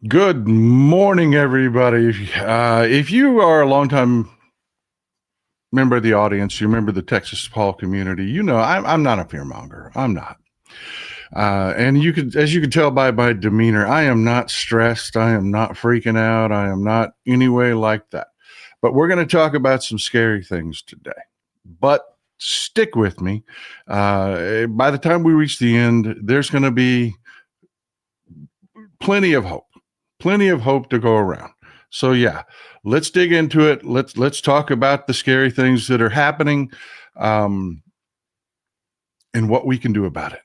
Good morning, everybody. If you are a longtime member of the audience, you remember the Texas Paul community, you know I'm not a fearmonger. I'm not. And as you can tell by my demeanor, I am not stressed. I am not freaking out. I am not any way like that. But we're going to talk about some scary things today. But stick with me. By the time we reach the end, there's going to be plenty of hope. Plenty of hope to go around. So yeah, let's dig into it. Let's talk about the scary things that are happening, um, and what we can do about it.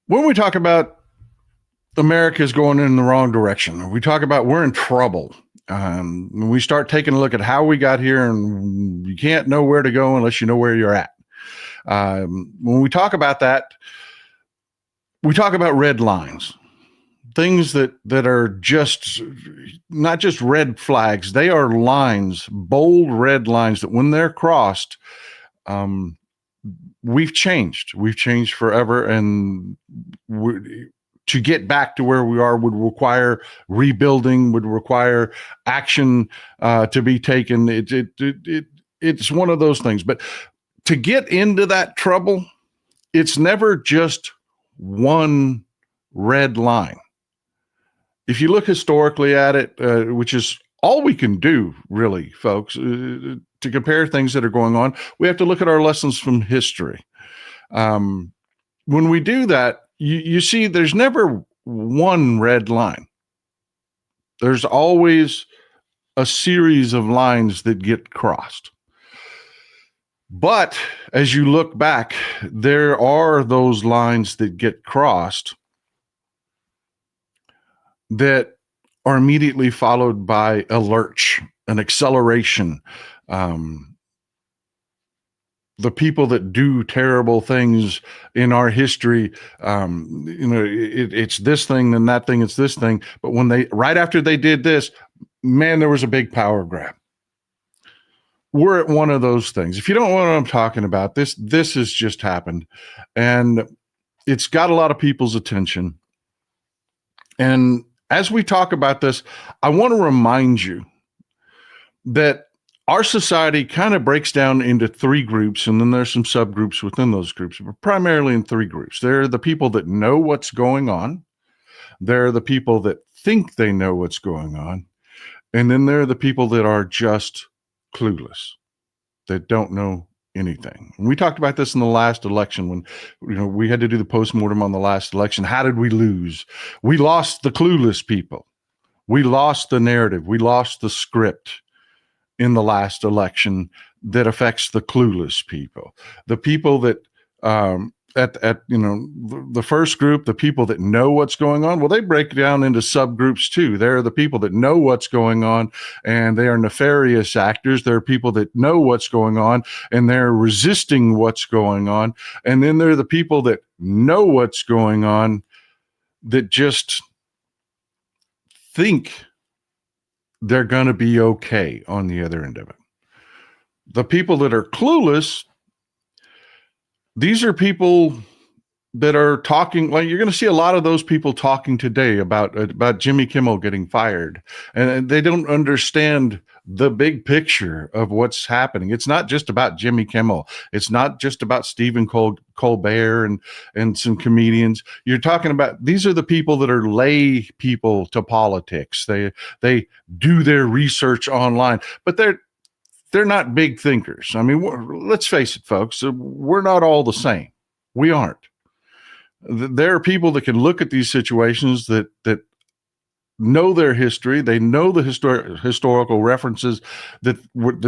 When we talk about America is going in the wrong direction, we talk about we're in trouble. When we start taking a look at how we got here, and you can't know where to go unless you know where you're at. When we talk about that, we talk about red lines, things that are just not just red flags; they are lines, bold red lines that when they're crossed, we've changed. We've changed forever, and to get back to where we are would require rebuilding, would require action to be taken. It's one of those things. But to get into that trouble, it's never just one red line. If you look historically at it, which is all we can do, really, folks, to compare things that are going on, we have to look at our lessons from history. When we do that, you see there's never one red line. There's always a series of lines that get crossed. But as you look back, there are those lines that get crossed that are immediately followed by a lurch, an acceleration. The people that do terrible things in our history, it's this thing, then that thing, it's this thing. But right after they did this, man, there was a big power grab. We're at one of those things. If you don't know what I'm talking about, this has just happened, and it's got a lot of people's attention. And as we talk about this, I want to remind you that our society kind of breaks down into three groups, and then there's some subgroups within those groups, but primarily in three groups. There are the people that know what's going on. There are the people that think they know what's going on. And then there are the people that are just clueless, that don't know anything. And we talked about this in the last election when we had to do the postmortem on the last election. How did we lose? We lost the clueless people. We lost the narrative. We lost the script in the last election that affects the clueless people. The people that the first group, the people that know what's going on, well, they break down into subgroups too. There are the people that know what's going on and they are nefarious actors. There are people that know what's going on and they're resisting what's going on. And then there are the people that know what's going on that just think they're going to be okay on the other end of it. The people that are clueless, these are people that are talking, like you're going to see a lot of those people talking today about Jimmy Kimmel getting fired, and they don't understand the big picture of what's happening. It's not just about Jimmy Kimmel. It's not just about Stephen Colbert and some comedians. You're talking about, these are the people that are lay people to politics. They do their research online, but they're not big thinkers. I mean, let's face it, folks. We're not all the same. We aren't. There are people that can look at these situations that know their history. They know the historical references that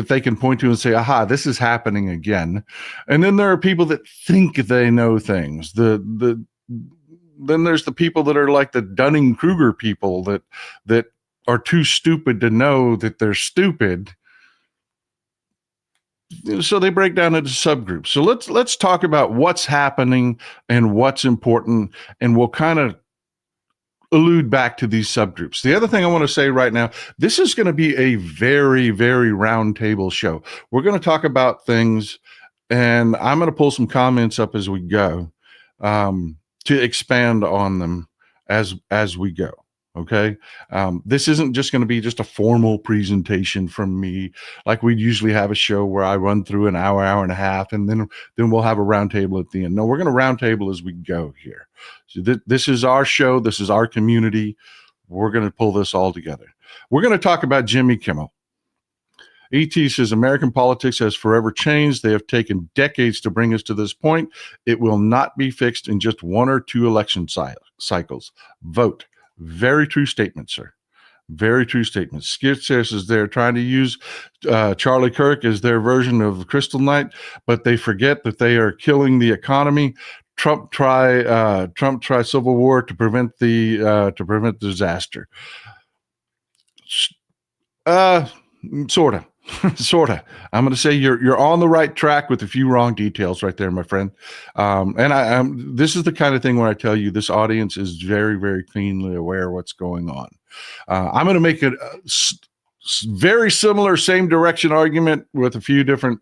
they can point to and say, aha, this is happening again. And then there are people that think they know things. Then there's the people that are like the Dunning-Kruger people that are too stupid to know that they're stupid. So they break down into subgroups. So let's talk about what's happening and what's important, and we'll kind of allude back to these subgroups. The other thing I want to say right now, this is going to be a very, very round table show. We're going to talk about things, and I'm going to pull some comments up as we go to expand on them as we go. Okay. This isn't just going to be just a formal presentation from me, like we'd usually have a show where I run through an hour and a half, and then we'll have a roundtable at the end. No, we're going to roundtable as we go here. So this is our show. This is our community. We're going to pull this all together. We're going to talk about Jimmy Kimmel. ET says, American politics has forever changed. They have taken decades to bring us to this point. It will not be fixed in just one or two election cycles. Vote. Very true statement, sir. Very true statement. Skid says they're trying to use Charlie Kirk as their version of Crystal Knight, but they forget that they are killing the economy. Trump try civil war to prevent disaster. Sorta. I'm going to say you're on the right track with a few wrong details right there, my friend. And this is the kind of thing where I tell you this audience is very, very keenly aware of what's going on. I'm going to make a very similar, same direction argument with a few different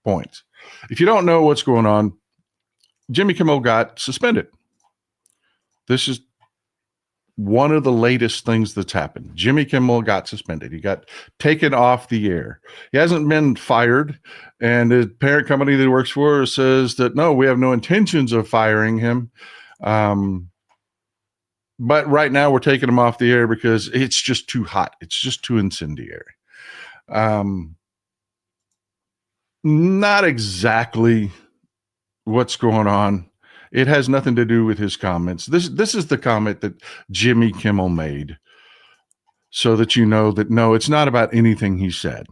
points. If you don't know what's going on, Jimmy Kimmel got suspended. This is one of the latest things that's happened. Jimmy Kimmel got suspended. He got taken off the air. He hasn't been fired, and the parent company that he works for says that, no, we have no intentions of firing him. But right now we're taking him off the air because it's just too hot. It's just too incendiary. Not exactly what's going on. It has nothing to do with his comments. This is the comment that Jimmy Kimmel made, so that you know that, no, it's not about anything he said.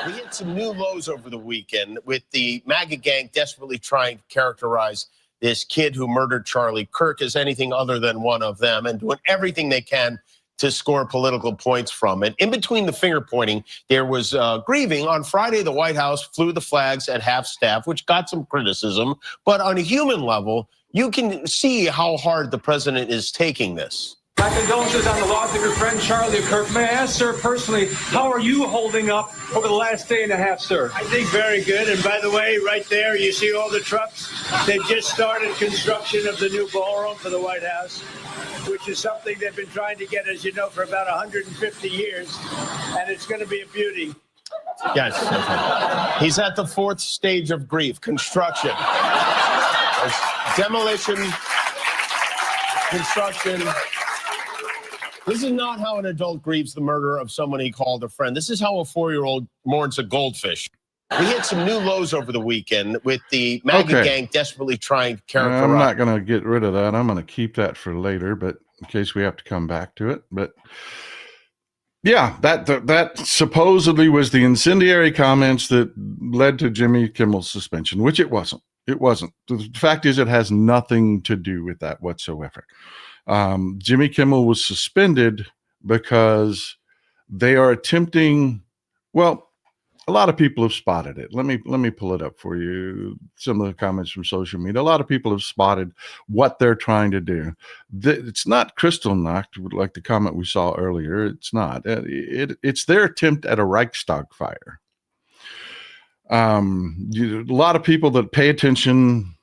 We hit some new lows over the weekend with the MAGA gang desperately trying to characterize this kid who murdered Charlie Kirk as anything other than one of them, and doing everything they can to score political points from it. In between the finger pointing, there was grieving. On Friday, the White House flew the flags at half staff, which got some criticism. But on a human level, you can see how hard the president is taking this. My condolences on the loss of your friend Charlie Kirk. May I ask, sir, personally, how are you holding up over the last day and a half, sir? I think very good. And by the way, right there, you see all the trucks? They just started construction of the new ballroom for the White House, which is something they've been trying to get, as you know, for about 150 years. And it's going to be a beauty. Yes. He's at the fourth stage of grief, construction. There's demolition, construction. This is not how an adult grieves the murder of someone he called a friend. This is how a 4-year-old mourns a goldfish. We hit some new lows over the weekend with the MAGA gang desperately trying to characterize. I'm not going to get rid of that. I'm going to keep that for later, but in case we have to come back to it. But yeah, that supposedly was the incendiary comments that led to Jimmy Kimmel's suspension, which it wasn't. It wasn't. The fact is, it has nothing to do with that whatsoever. Jimmy Kimmel was suspended because they are attempting, well, a lot of people have spotted it. Let me pull it up for you. Some of the comments from social media. A lot of people have spotted what they're trying to do. It's not Kristallnacht, like the comment we saw earlier. It's not. It's their attempt at a Reichstag fire. A lot of people that pay attention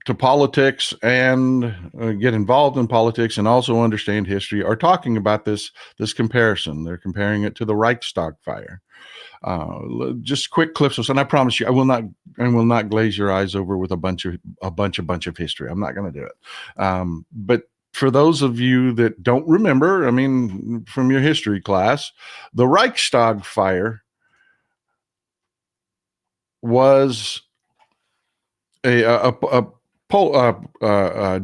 to politics and get involved in politics and also understand history are talking about this comparison. They're comparing it to the Reichstag fire. Just quick clips, and I promise you, I will not glaze your eyes over with a bunch of history. I'm not going to do it. But for those of you that don't remember, I mean, from your history class, the Reichstag fire was a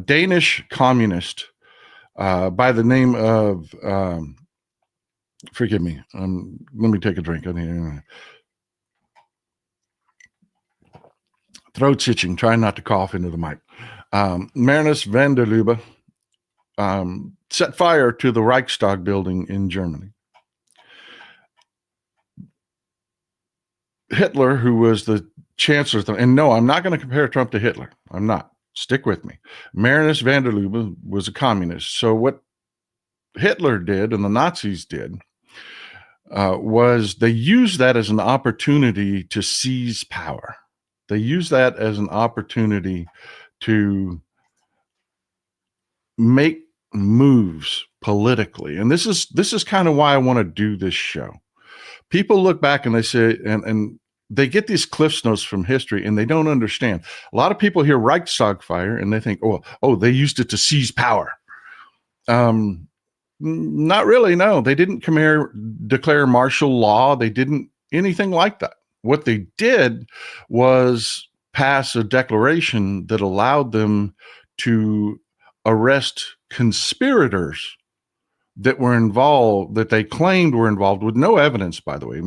Danish communist by the name of, forgive me, let me take a drink. Throat itching, trying not to cough into the mic. Marinus van der Lubbe set fire to the Reichstag building in Germany. Hitler, who was the chancellor, and no, I'm not going to compare Trump to Hitler. I'm not. Stick with me. Marinus van der Lubbe was a communist. So what Hitler did and the Nazis did was they used that as an opportunity to seize power. They used that as an opportunity to make moves politically. And this is kind of why I want to do this show. People look back and they say, and they get these cliff notes from history and they don't understand. A lot of people hear Reichstag fire and they think, oh, they used it to seize power. Not really. No, they didn't declare martial law. They didn't anything like that. What they did was pass a declaration that allowed them to arrest conspirators that were involved, that they claimed were involved with no evidence, by the way.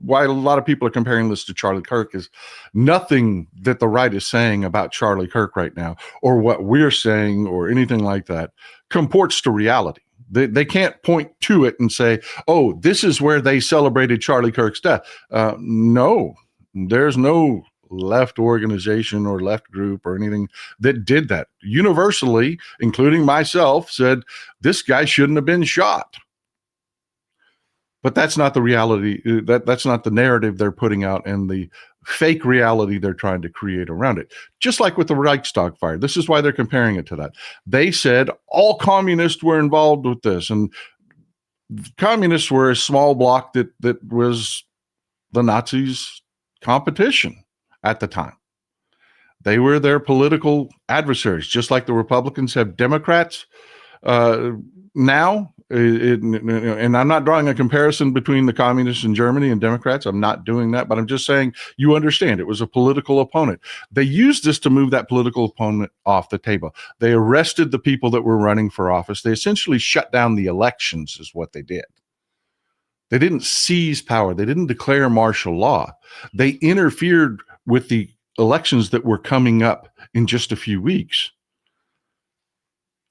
Why a lot of people are comparing this to Charlie Kirk is nothing that the right is saying about Charlie Kirk right now, or what we're saying or anything like that, comports to reality. They can't point to it and say, oh, this is where they celebrated Charlie Kirk's death. No, there's no left organization or left group or anything that did that. Universally, including myself, said this guy shouldn't have been shot. But that's not the reality. That's not the narrative they're putting out and the fake reality they're trying to create around it. Just like with the Reichstag fire. This is why they're comparing it to that. They said all communists were involved with this, and communists were a small bloc that was the Nazis' competition at the time. They were their political adversaries, just like the Republicans have Democrats now. And I'm not drawing a comparison between the communists in Germany and Democrats. I'm not doing that, but I'm just saying you understand it was a political opponent. They used this to move that political opponent off the table. They arrested the people that were running for office. They essentially shut down the elections is what they did. They didn't seize power. They didn't declare martial law. They interfered with the elections that were coming up in just a few weeks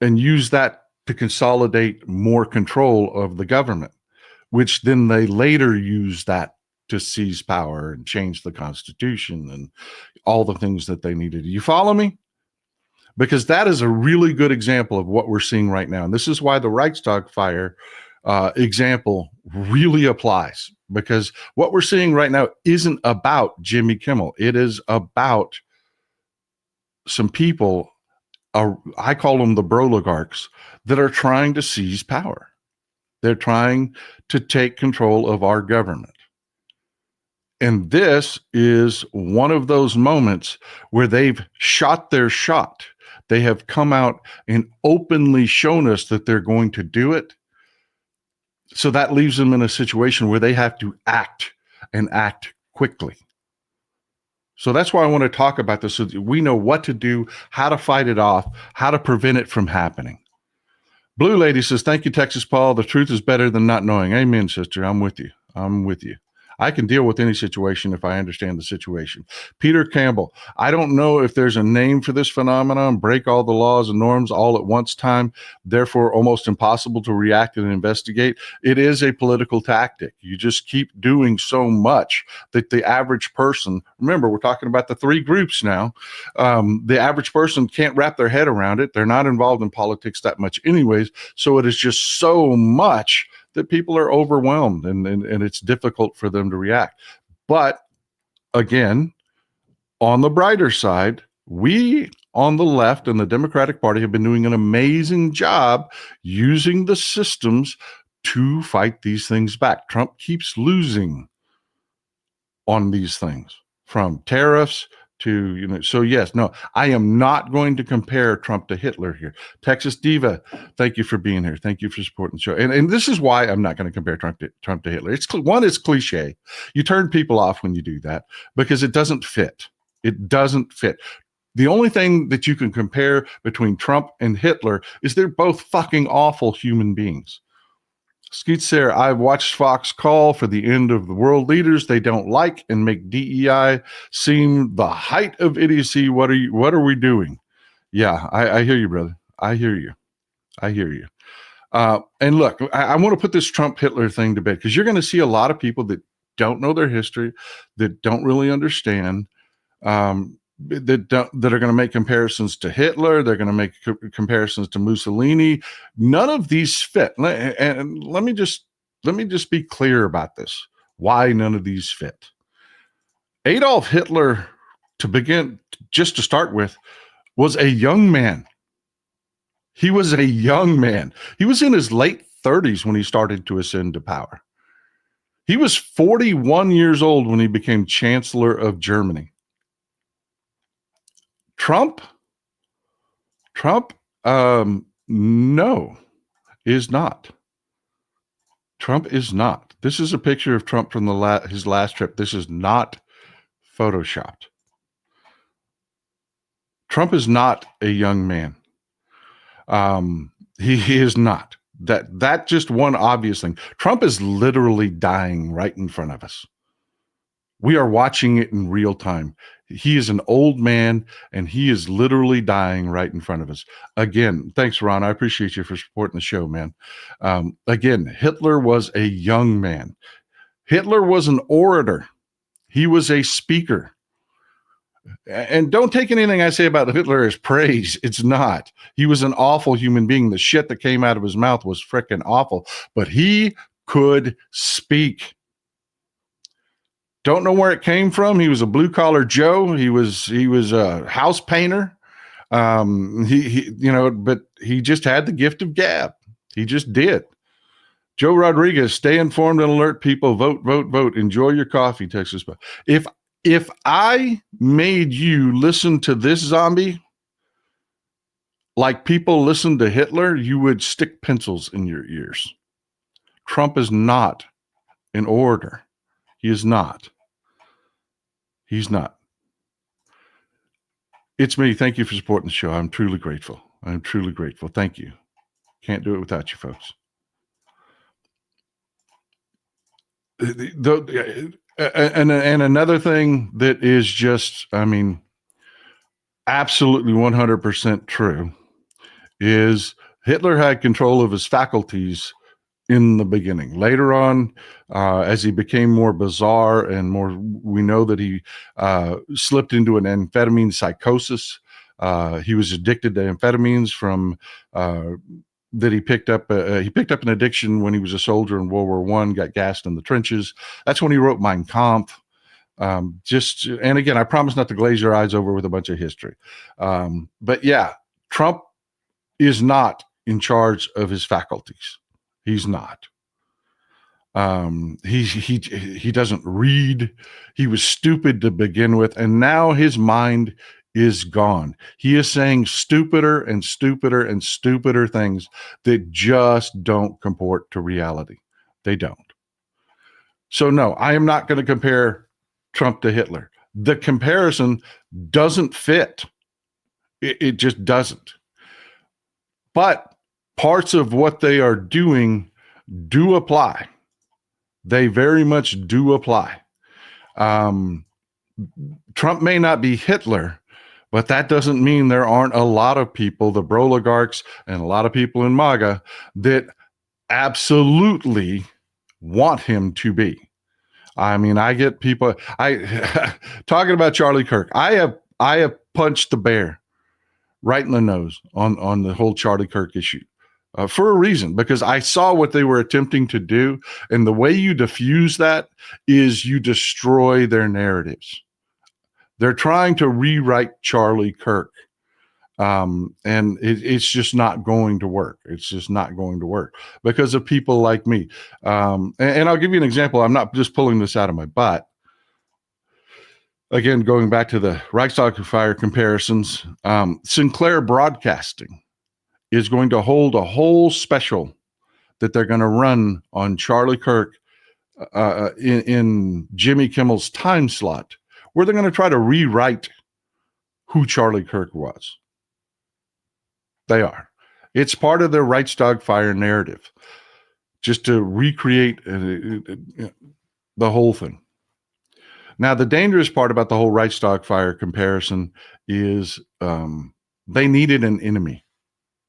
and used that to consolidate more control of the government, which then they later used that to seize power and change the Constitution and all the things that they needed. You follow me? Because that is a really good example of what we're seeing right now. And this is why the Reichstag fire example really applies, because what we're seeing right now isn't about Jimmy Kimmel. It is about some people, I call them the broligarchs, that are trying to seize power. They're trying to take control of our government. And this is one of those moments where they've shot their shot. They have come out and openly shown us that they're going to do it. So that leaves them in a situation where they have to act and act quickly. So that's why I want to talk about this, so that we know what to do, how to fight it off, how to prevent it from happening. Blue Lady says, thank you, Texas Paul. The truth is better than not knowing. Amen, sister. I'm with you. I'm with you. I can deal with any situation if I understand the situation. Peter Campbell, I don't know if there's a name for this phenomenon, break all the laws and norms all at once time, therefore almost impossible to react and investigate. It is a political tactic. You just keep doing so much that the average person, remember, we're talking about the three groups now, the average person can't wrap their head around it. They're not involved in politics that much anyways, so it is just so much that people are overwhelmed and it's difficult for them to react. But again, on the brighter side, we on the left and the Democratic Party have been doing an amazing job using the systems to fight these things back. Trump keeps losing on these things, from tariffs to, so yes, no, I am not going to compare Trump to Hitler here. Texas Diva, thank you for being here. Thank you for supporting the show. And this is why I'm not going to compare Trump to Hitler. One, it's cliche. You turn people off when you do that because it doesn't fit. It doesn't fit. The only thing that you can compare between Trump and Hitler is they're both fucking awful human beings. Skeet Sarah, I've watched Fox call for the end of the world leaders they don't like and make DEI seem the height of idiocy. What are we doing? Yeah, I hear you, brother. I hear you. And look, I want to put this Trump Hitler thing to bed because you're going to see a lot of people that don't know their history, that don't really understand, that are going to make comparisons to Hitler. They're going to make comparisons to Mussolini. None of these fit. And let me just be clear about this. Why none of these fit? Adolf Hitler, just to start with, was a young man. He was a young man. He was in his late 30s when he started to ascend to power. He was 41 years old when he became Chancellor of Germany. Trump, no, is not. Trump is not. This is a picture of Trump from his last trip. This is not photoshopped. Trump is not a young man. He is not. That just one obvious thing. Trump is literally dying right in front of us. We are watching it in real time. He is an old man, and he is literally dying right in front of us. Again, thanks, Ron. I appreciate you for supporting the show, man. Again, Hitler was a young man. Hitler was an orator. He was a speaker. And don't take anything I say about Hitler as praise. It's not. He was an awful human being. The shit that came out of his mouth was freaking awful. But he could speak. Don't know where it came from. He was a blue collar Joe. He was a house painter. But he just had the gift of gab. He just did. Joe Rodriguez, stay informed and alert people. Vote, vote, vote. Enjoy your coffee, Texas. If I made you listen to this zombie like people listen to Hitler, you would stick pencils in your ears. Trump is not an orator. He is not. He's not. It's me. Thank you for supporting the show. I'm truly grateful. Thank you. Can't do it without you folks. And another thing that is just, absolutely 100% true is Hitler had control of his faculties in the beginning. Later on, as he became more bizarre and more, we know that he slipped into an amphetamine psychosis. He was addicted to amphetamines from that he picked up. He picked up an addiction when he was a soldier in World War I, got gassed in the trenches. That's when he wrote Mein Kampf. And again, I promise not to glaze your eyes over with a bunch of history. But yeah, Trump is not in charge of his faculties. He's not. He doesn't read. He was stupid to begin with, and now his mind is gone. He is saying stupider and stupider and stupider things that just don't comport to reality. They don't. So no, I am not going to compare Trump to Hitler. The comparison doesn't fit. It just doesn't. But parts of what they are doing do apply. They very much do apply. Trump may not be Hitler, but that doesn't mean there aren't a lot of people, the broligarchs and a lot of people in MAGA, that absolutely want him to be. I get people, talking about Charlie Kirk, I have punched the bear right in the nose on the whole Charlie Kirk issue. for a reason, because I saw what they were attempting to do. And the way you diffuse that is you destroy their narratives. They're trying to rewrite Charlie Kirk. And it's just not going to work. It's just not going to work because of people like me. And I'll give you an example. I'm not just pulling this out of my butt. Again, going back to the Reichstag fire comparisons, Sinclair Broadcasting is going to hold a whole special that they're going to run on Charlie Kirk in Jimmy Kimmel's time slot, where they're going to try to rewrite who Charlie Kirk was. They are. It's part of their Reichstag fire narrative, just to recreate the whole thing. Now, the dangerous part about the whole Reichstag fire comparison is they needed an enemy.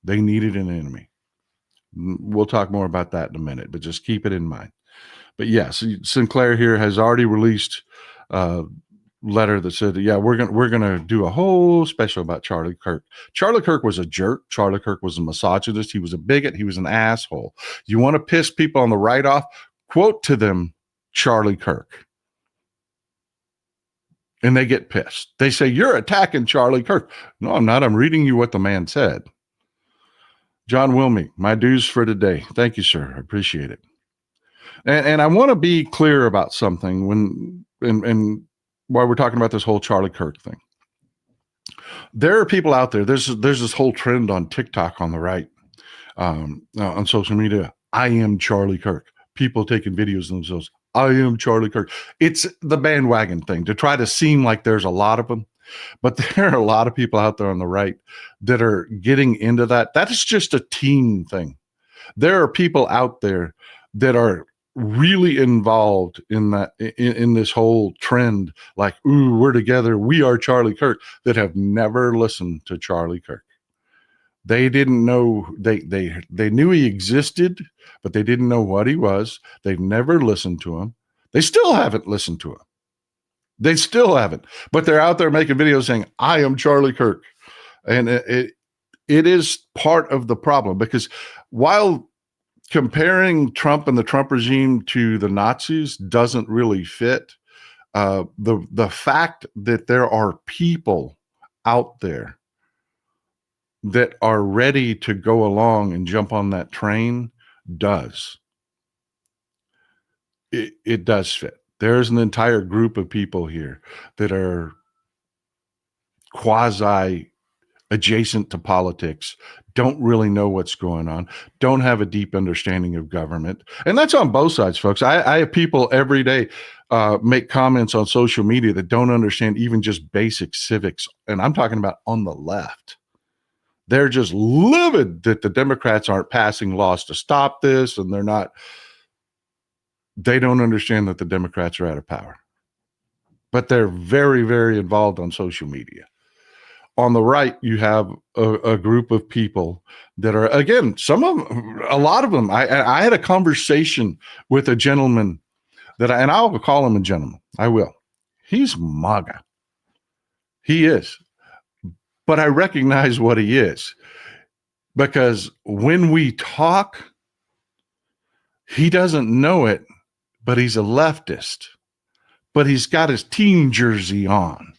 They needed an enemy. We'll talk more about that in a minute, but just keep it in mind. But yes, Sinclair here has already released a letter that said, yeah, we're gonna do a whole special about Charlie Kirk. Charlie Kirk was a jerk. Charlie Kirk was a misogynist. He was a bigot. He was an asshole. You want to piss people on the right off? Quote to them Charlie Kirk. And they get pissed. They say, you're attacking Charlie Kirk. No, I'm not. I'm reading you what the man said. John Wilmey, my dues for today. Thank you, sir. I appreciate it. And I want to be clear about something when while we're talking about this whole Charlie Kirk thing. There are people out there. There's this whole trend on TikTok on the right, on social media. I am Charlie Kirk. People taking videos of themselves. I am Charlie Kirk. It's the bandwagon thing to try to seem like there's a lot of them. But there are a lot of people out there on the right that are getting into that. That is just a team thing. There are people out there that are really involved in that, in this whole trend, like, ooh, we're together, we are Charlie Kirk, that have never listened to Charlie Kirk. They didn't know, they knew he existed, but they didn't know what he was. They've never listened to him. They still haven't listened to him. They still haven't, but they're out there making videos saying, I am Charlie Kirk. And it is part of the problem, because while comparing Trump and the Trump regime to the Nazis doesn't really fit, the fact that there are people out there that are ready to go along and jump on that train does. It does fit. There's an entire group of people here that are quasi adjacent to politics, don't really know what's going on, don't have a deep understanding of government. And that's on both sides, folks. I have people every day make comments on social media that don't understand even just basic civics. And I'm talking about on the left. They're just livid that the Democrats aren't passing laws to stop this, and they don't understand that the Democrats are out of power. But they're very, very involved on social media. On the right, you have a group of people that are, again, a lot of them. I had a conversation with a gentleman and I'll call him a gentleman. I will. He's MAGA. He is. But I recognize what he is, because when we talk, he doesn't know it, but he's a leftist, but he's got his team jersey on.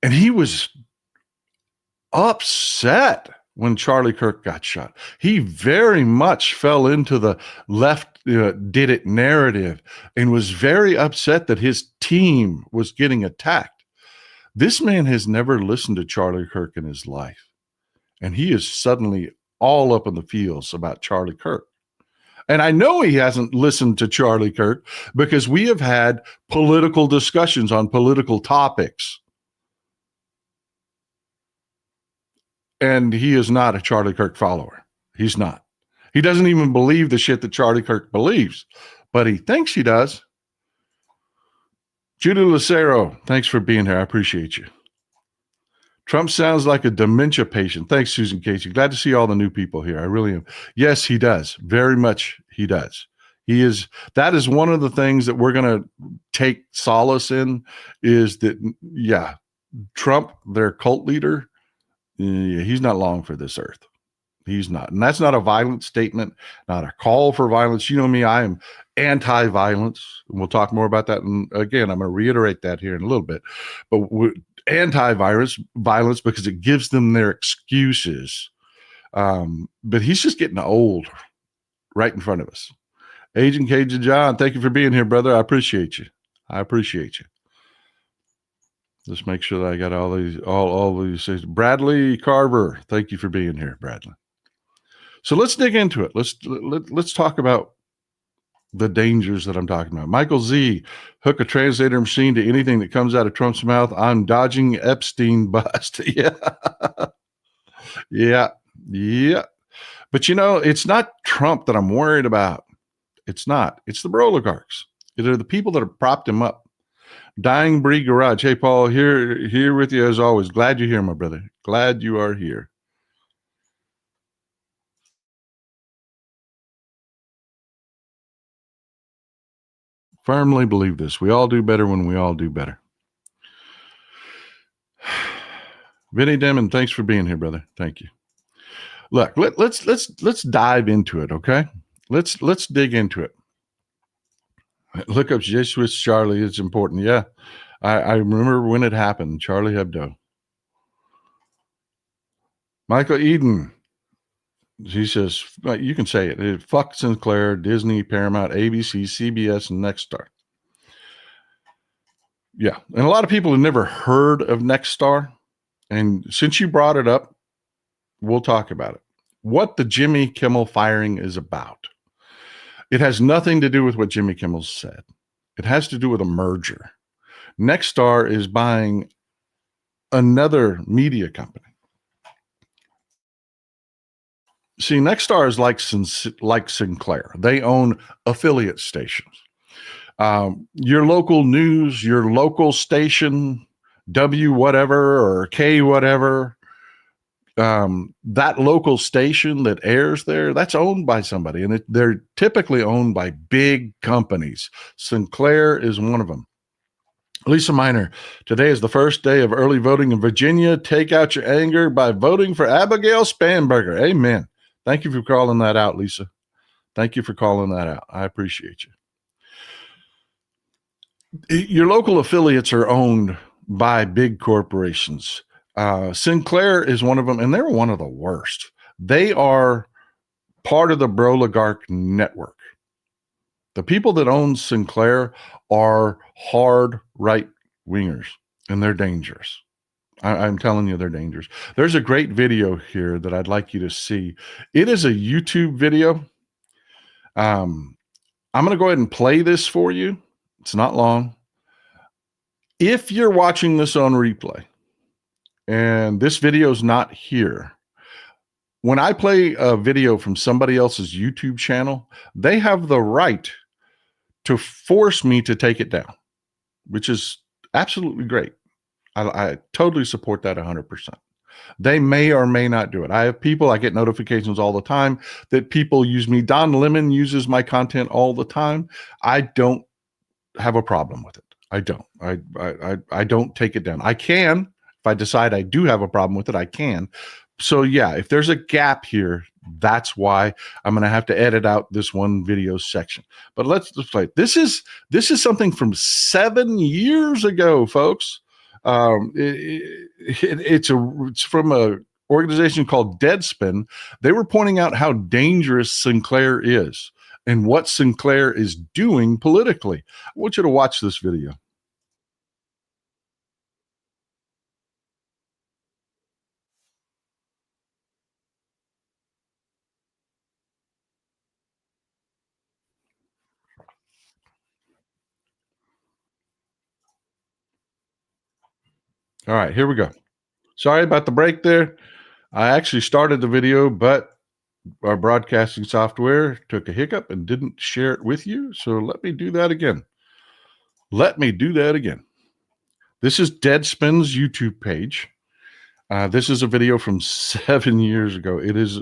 And he was upset when Charlie Kirk got shot. He very much fell into the left did it narrative and was very upset that his team was getting attacked. This man has never listened to Charlie Kirk in his life. And he is suddenly all up in the feels about Charlie Kirk. And I know he hasn't listened to Charlie Kirk because we have had political discussions on political topics. And he is not a Charlie Kirk follower. He's not. He doesn't even believe the shit that Charlie Kirk believes, but he thinks he does. Judy Lucero, thanks for being here. I appreciate you. Trump sounds like a dementia patient. Thanks, Susan Casey. Glad to see all the new people here. I really am. Yes, he does. Very much he does. He is. That is one of the things that we're going to take solace in, is that, yeah, Trump, their cult leader, he's not long for this earth. He's not. And that's not a violent statement, not a call for violence. You know me, I am anti-violence. We'll talk more about that. And again, I'm going to reiterate that here in a little bit. But we're anti-violence because it gives them their excuses. But he's just getting old right in front of us. Agent Cajun John, thank you for being here, brother. I appreciate you. Just make sure that I got all these. Bradley Carver, thank you for being here, Bradley. So let's dig into it. Let's talk about the dangers that I'm talking about. Michael Z, hook a translator machine to anything that comes out of Trump's mouth. I'm dodging Epstein bust. Yeah. But it's not Trump that I'm worried about. It's not. It's the broligarchs. They're the people that have propped him up. Dying Bree Garage. Hey, Paul, here with you as always. Glad you're here, my brother. Glad you are here. Firmly believe this. We all do better when we all do better. Vinny Demon, thanks for being here, brother. Thank you. Look, let's dive into it, okay? Let's dig into it. Look up Jesuits Charlie. It's important. Yeah, I remember when it happened. Charlie Hebdo. Michael Eden. He says, you can say it. Fuck Sinclair, Disney, Paramount, ABC, CBS, and Nexstar. Yeah, and a lot of people have never heard of Nexstar. And since you brought it up, we'll talk about it. What the Jimmy Kimmel firing is about. It has nothing to do with what Jimmy Kimmel said. It has to do with a merger. Nexstar is buying another media company. See, Nexstar is like Sinclair. They own affiliate stations. Your local news, your local station, W whatever or K whatever, that local station that airs there, that's owned by somebody, and they're typically owned by big companies. Sinclair is one of them. Lisa Miner, today is the first day of early voting in Virginia. Take out your anger by voting for Abigail Spanberger. Amen. Thank you for calling that out, Lisa. Thank you for calling that out. I appreciate you. Your local affiliates are owned by big corporations. Sinclair is one of them, and they're one of the worst. They are part of the broligarch network. The people that own Sinclair are hard right-wingers, and they're dangerous. I'm telling you, they're dangerous. There's a great video here that I'd like you to see. It is a YouTube video. I'm going to go ahead and play this for you. It's not long. If you're watching this on replay and this video is not here, when I play a video from somebody else's YouTube channel, they have the right to force me to take it down, which is absolutely great. I totally support that 100%. They may or may not do it. I get notifications all the time that people use me. Don Lemon uses my content all the time. I don't have a problem with it. I don't. I don't take it down. I can. If I decide I do have a problem with it, I can. So yeah, if there's a gap here, that's why I'm going to have to edit out this one video section. But let's play. This is something from 7 years ago, folks. It's from a organization called Deadspin. They were pointing out how dangerous Sinclair is and what Sinclair is doing politically. I want you to watch this video. All right, here we go. Sorry about the break there. I actually started the video, but our broadcasting software took a hiccup and didn't share it with you. So let me do that again. This is Deadspin's YouTube page. This is a video from 7 years ago. It is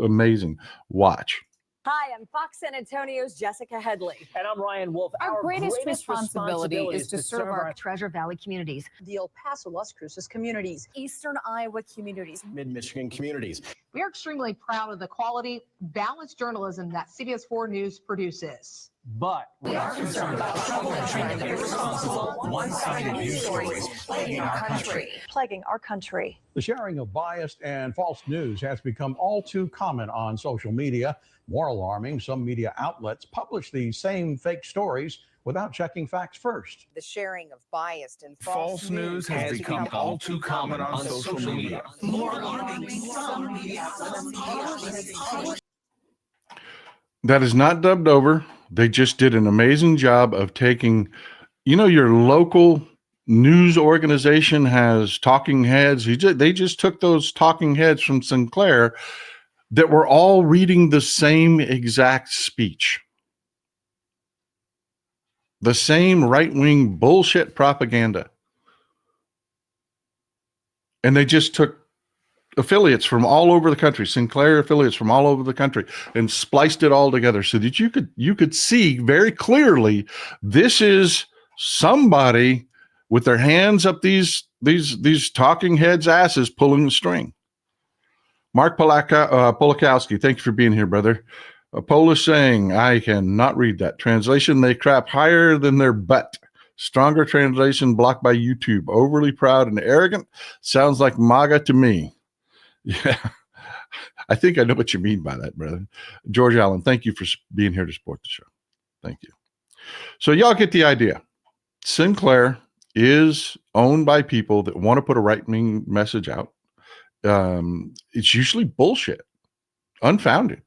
amazing. Watch. Hi, I'm Fox San Antonio's Jessica Headley. And I'm Ryan Wolf. Our greatest responsibility is to serve our Treasure Valley communities, the El Paso, Las Cruces communities, Eastern Iowa communities, Mid-Michigan communities. We are extremely proud of the quality, balanced journalism that CBS 4 News produces. But we are concerned about trouble and trend of irresponsible, one-sided news stories plaguing our country. plaguing our country. The sharing of biased and false news has become all too common on social media. More alarming, some media outlets publish these same fake stories without checking facts first. The sharing of biased and false news has become all too common on social media. More alarming, some media outlets That is not dubbed over. They just did an amazing job of taking, your local news organization has talking heads. They just took those talking heads from Sinclair that were all reading the same exact speech. The same right-wing bullshit propaganda. And they just took affiliates from all over the country, Sinclair affiliates from all over the country, and spliced it all together so that you could see very clearly this is somebody with their hands up these talking heads' asses pulling the string. Mark Polakowski, thank you for being here, brother. A Polish saying, I cannot read that. Translation, they crap higher than their butt. Stronger translation blocked by YouTube. Overly proud and arrogant. Sounds like MAGA to me. Yeah, I think I know what you mean by that, brother. George Allen, thank you for being here to support the show. Thank you. So y'all get the idea. Sinclair is owned by people that want to put a right-wing message out. It's usually bullshit, unfounded.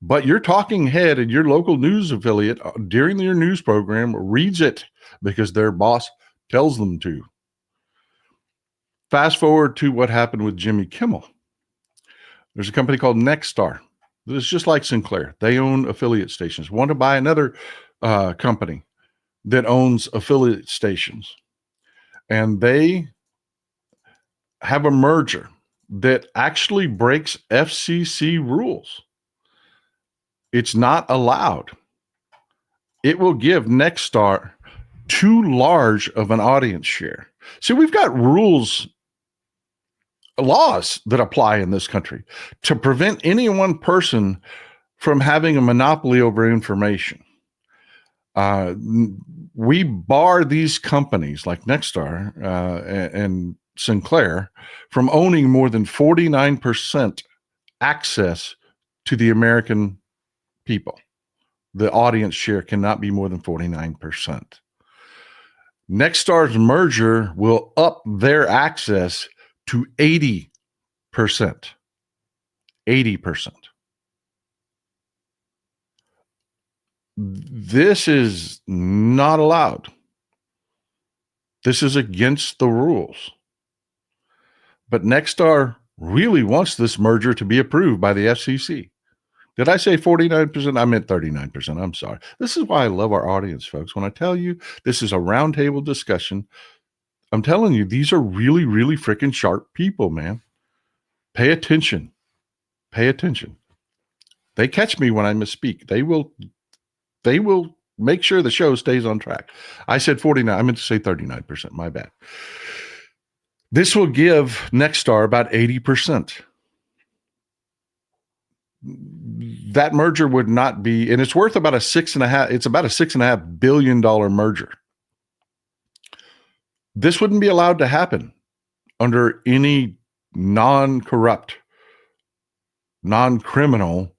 But your talking head and your local news affiliate during your news program reads it because their boss tells them to. Fast forward to what happened with Jimmy Kimmel. There's a company called Nexstar that is just like Sinclair. They own affiliate stations. Want to buy another company that owns affiliate stations. And they have a merger that actually breaks FCC rules. It's not allowed. It will give Nexstar too large of an audience share. See, we've got laws that apply in this country to prevent any one person from having a monopoly over information. We bar these companies like Nexstar and Sinclair from owning more than 49% access to the American people. The audience share cannot be more than 49%. Nexstar's merger will up their access to 80%. 80%. This is not allowed. This is against the rules. But Nexstar really wants this merger to be approved by the FCC. Did I say 49%? I meant 39%. I'm sorry. This is why I love our audience, folks. When I tell you this is a roundtable discussion, I'm telling you, these are really, really freaking sharp people, man. Pay attention. Pay attention. They catch me when I misspeak. They will make sure the show stays on track. I said 49. I meant to say 39%. My bad. This will give Nexstar about 80%. That merger would not be, and it's worth about about a $6.5 billion merger. This wouldn't be allowed to happen under any non-corrupt, non-criminal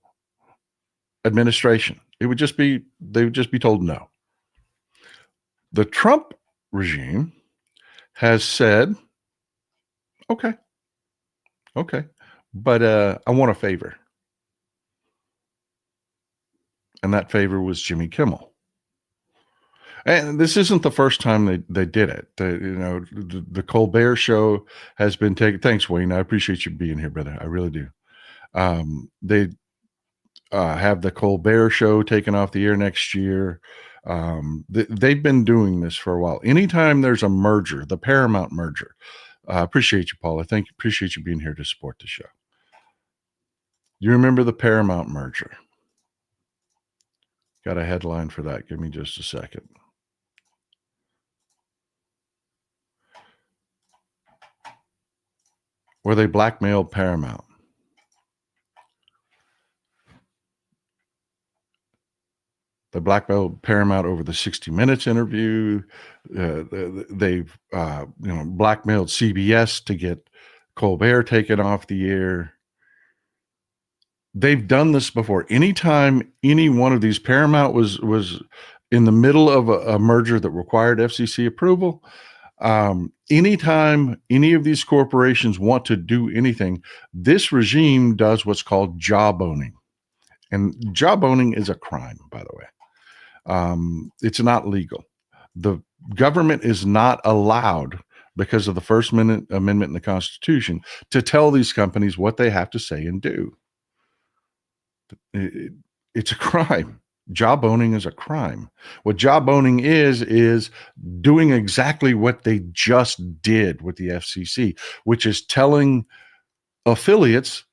administration. They would just be told no. The Trump regime has said, okay, but I want a favor. And that favor was Jimmy Kimmel. And this isn't the first time they did it. The Colbert Show has been taken. Thanks, Wayne. I appreciate you being here, brother. I really do. They have the Colbert Show taken off the air next year. They've been doing this for a while. Anytime there's a merger, the Paramount merger. Appreciate you, Paula. Appreciate you being here to support the show. You remember the Paramount merger? Got a headline for that. Give me just a second. Where they blackmailed Paramount. They blackmailed Paramount over the 60 Minutes interview. They've blackmailed CBS to get Colbert taken off the air. They've done this before. Anytime any one of these, Paramount was in the middle of a merger that required FCC approval. Anytime any of these corporations want to do anything, this regime does what's called jawboning. And jawboning is a crime, by the way. It's not legal. The government is not allowed, because of the First Amendment in the Constitution, to tell these companies what they have to say and do. It's a crime. Jawboning is a crime. What jawboning is doing exactly what they just did with the FCC, which is telling affiliates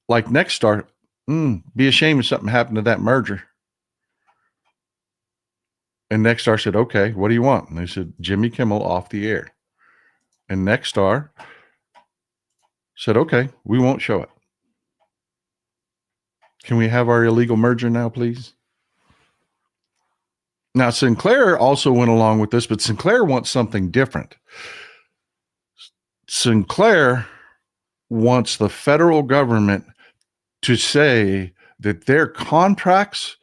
like Nexstar, be ashamed if something happened to that merger. And Nexstar said, okay, what do you want? And they said, Jimmy Kimmel off the air. And Nexstar said, okay, we won't show it. Can we have our illegal merger now, please? Now, Sinclair also went along with this, but Sinclair wants something different. Sinclair wants the federal government to say that their contracts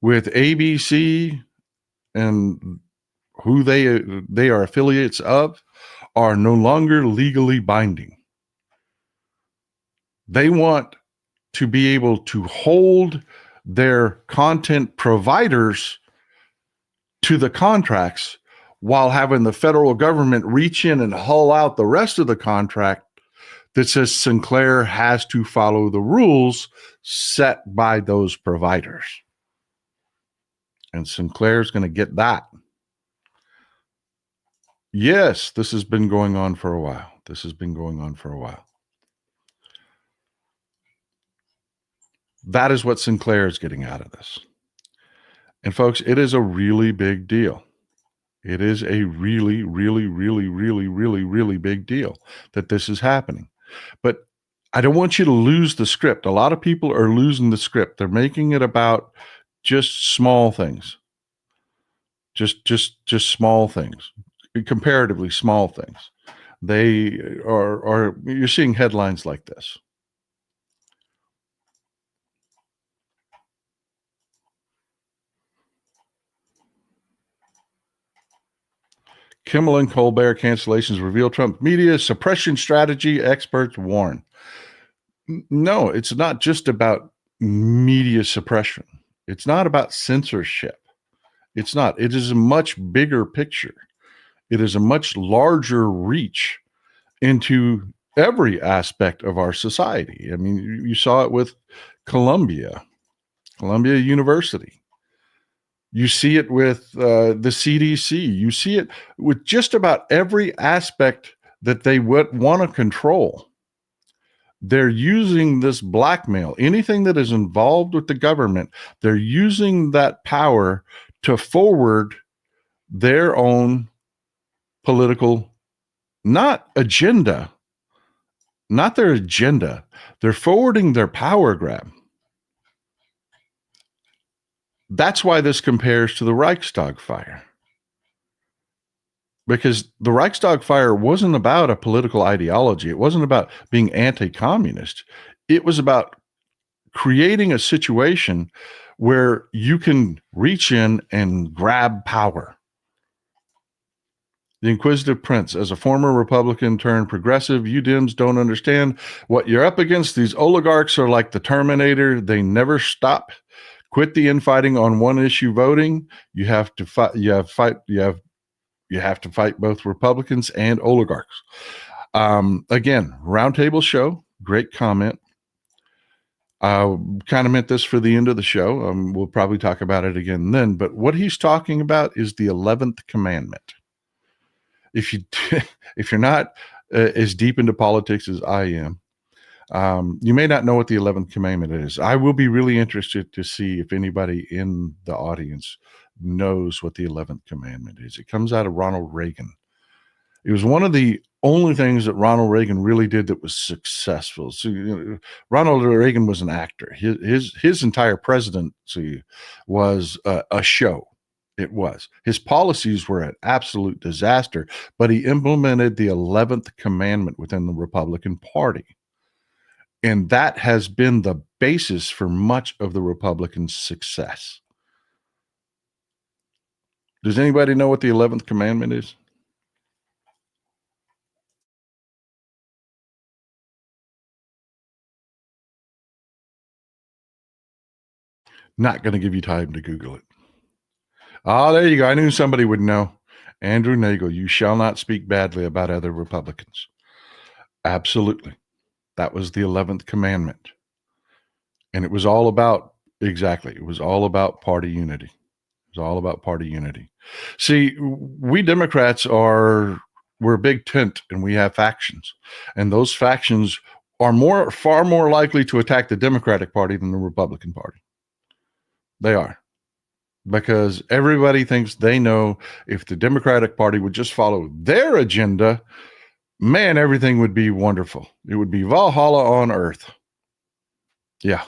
with ABC and who they are affiliates of are no longer legally binding. They want to be able to hold their content providers to the contracts while having the federal government reach in and hull out the rest of the contract that says Sinclair has to follow the rules set by those providers. And Sinclair's going to get that. Yes, this has been going on for a while. That is what Sinclair is getting out of this. And folks, it is a really big deal. It is a really, really, really, really, really, really big deal that this is happening. But I don't want you to lose the script. A lot of people are losing the script. They're making it about just small things. Just small things. Comparatively small things. They are you're seeing headlines like this. Kimmel and Colbert cancellations reveal Trump media suppression strategy, experts warn. No, it's not just about media suppression. It's not about censorship. It's not. It is a much bigger picture. It is a much larger reach into every aspect of our society. I mean, you saw it with Columbia University. You see it with the CDC. You see it with just about every aspect that they would want to control. They're using this blackmail. Anything that is involved with the government, they're using that power to forward their own political, not their agenda. They're forwarding their power grab. That's why this compares to the Reichstag fire. Because the Reichstag fire wasn't about a political ideology. It wasn't about being anti-communist. It was about creating a situation where you can reach in and grab power. The Inquisitive Prince, as a former Republican turned progressive, you Dems don't understand what you're up against. These oligarchs are like the Terminator. They never stop. Quit the infighting on one issue voting. You have to fight. You have to fight both Republicans and oligarchs. Again, roundtable show. Great comment. I kind of meant this for the end of the show. We'll probably talk about it again then. But what he's talking about is the 11th commandment. If you're not as deep into politics as I am, You may not know what the 11th commandment is. I will be really interested to see if anybody in the audience knows what the 11th commandment is. It comes out of Ronald Reagan. It was one of the only things that Ronald Reagan really did that was successful. So, Ronald Reagan was an actor. His entire presidency was a show. It was. His policies were an absolute disaster, but he implemented the 11th commandment within the Republican Party. And that has been the basis for much of the Republican success. Does anybody know what the 11th commandment is? Not going to give you time to Google it. Oh, there you go. I knew somebody would know. Andrew Nagel, you shall not speak badly about other Republicans. Absolutely. That was the 11th commandment. And it was all about, exactly, it was all about party unity. It was all about party unity. See, we Democrats we're a big tent and we have factions. And those factions are far more likely to attack the Democratic Party than the Republican Party. They are. Because everybody thinks they know if the Democratic Party would just follow their agenda, man, everything would be wonderful. It would be Valhalla on earth. Yeah,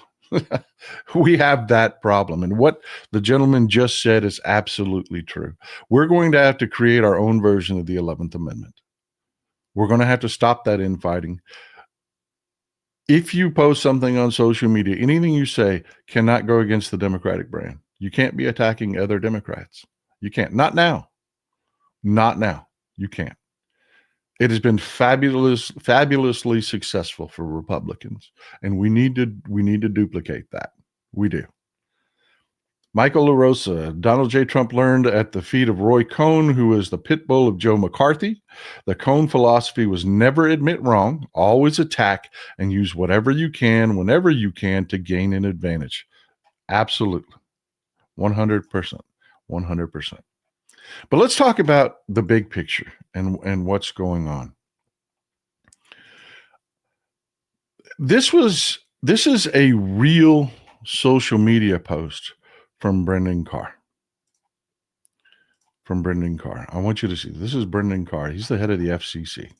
we have that problem. And what the gentleman just said is absolutely true. We're going to have to create our own version of the 11th Amendment. We're going to have to stop that infighting. If you post something on social media, anything you say cannot go against the Democratic brand. You can't be attacking other Democrats. You can't. Not now. Not now. You can't. It has been fabulously successful for Republicans, and we need to duplicate that. We do. Michael LaRosa, Donald J. Trump learned at the feet of Roy Cohn, who is the pit bull of Joe McCarthy. The Cohn philosophy was never admit wrong, always attack, and use whatever you can, whenever you can, to gain an advantage. Absolutely. 100%. 100%. But let's talk about the big picture and what's going on. This is a real social media post from Brendan Carr. From Brendan Carr. I want you to see. This is Brendan Carr. He's the head of the FCC.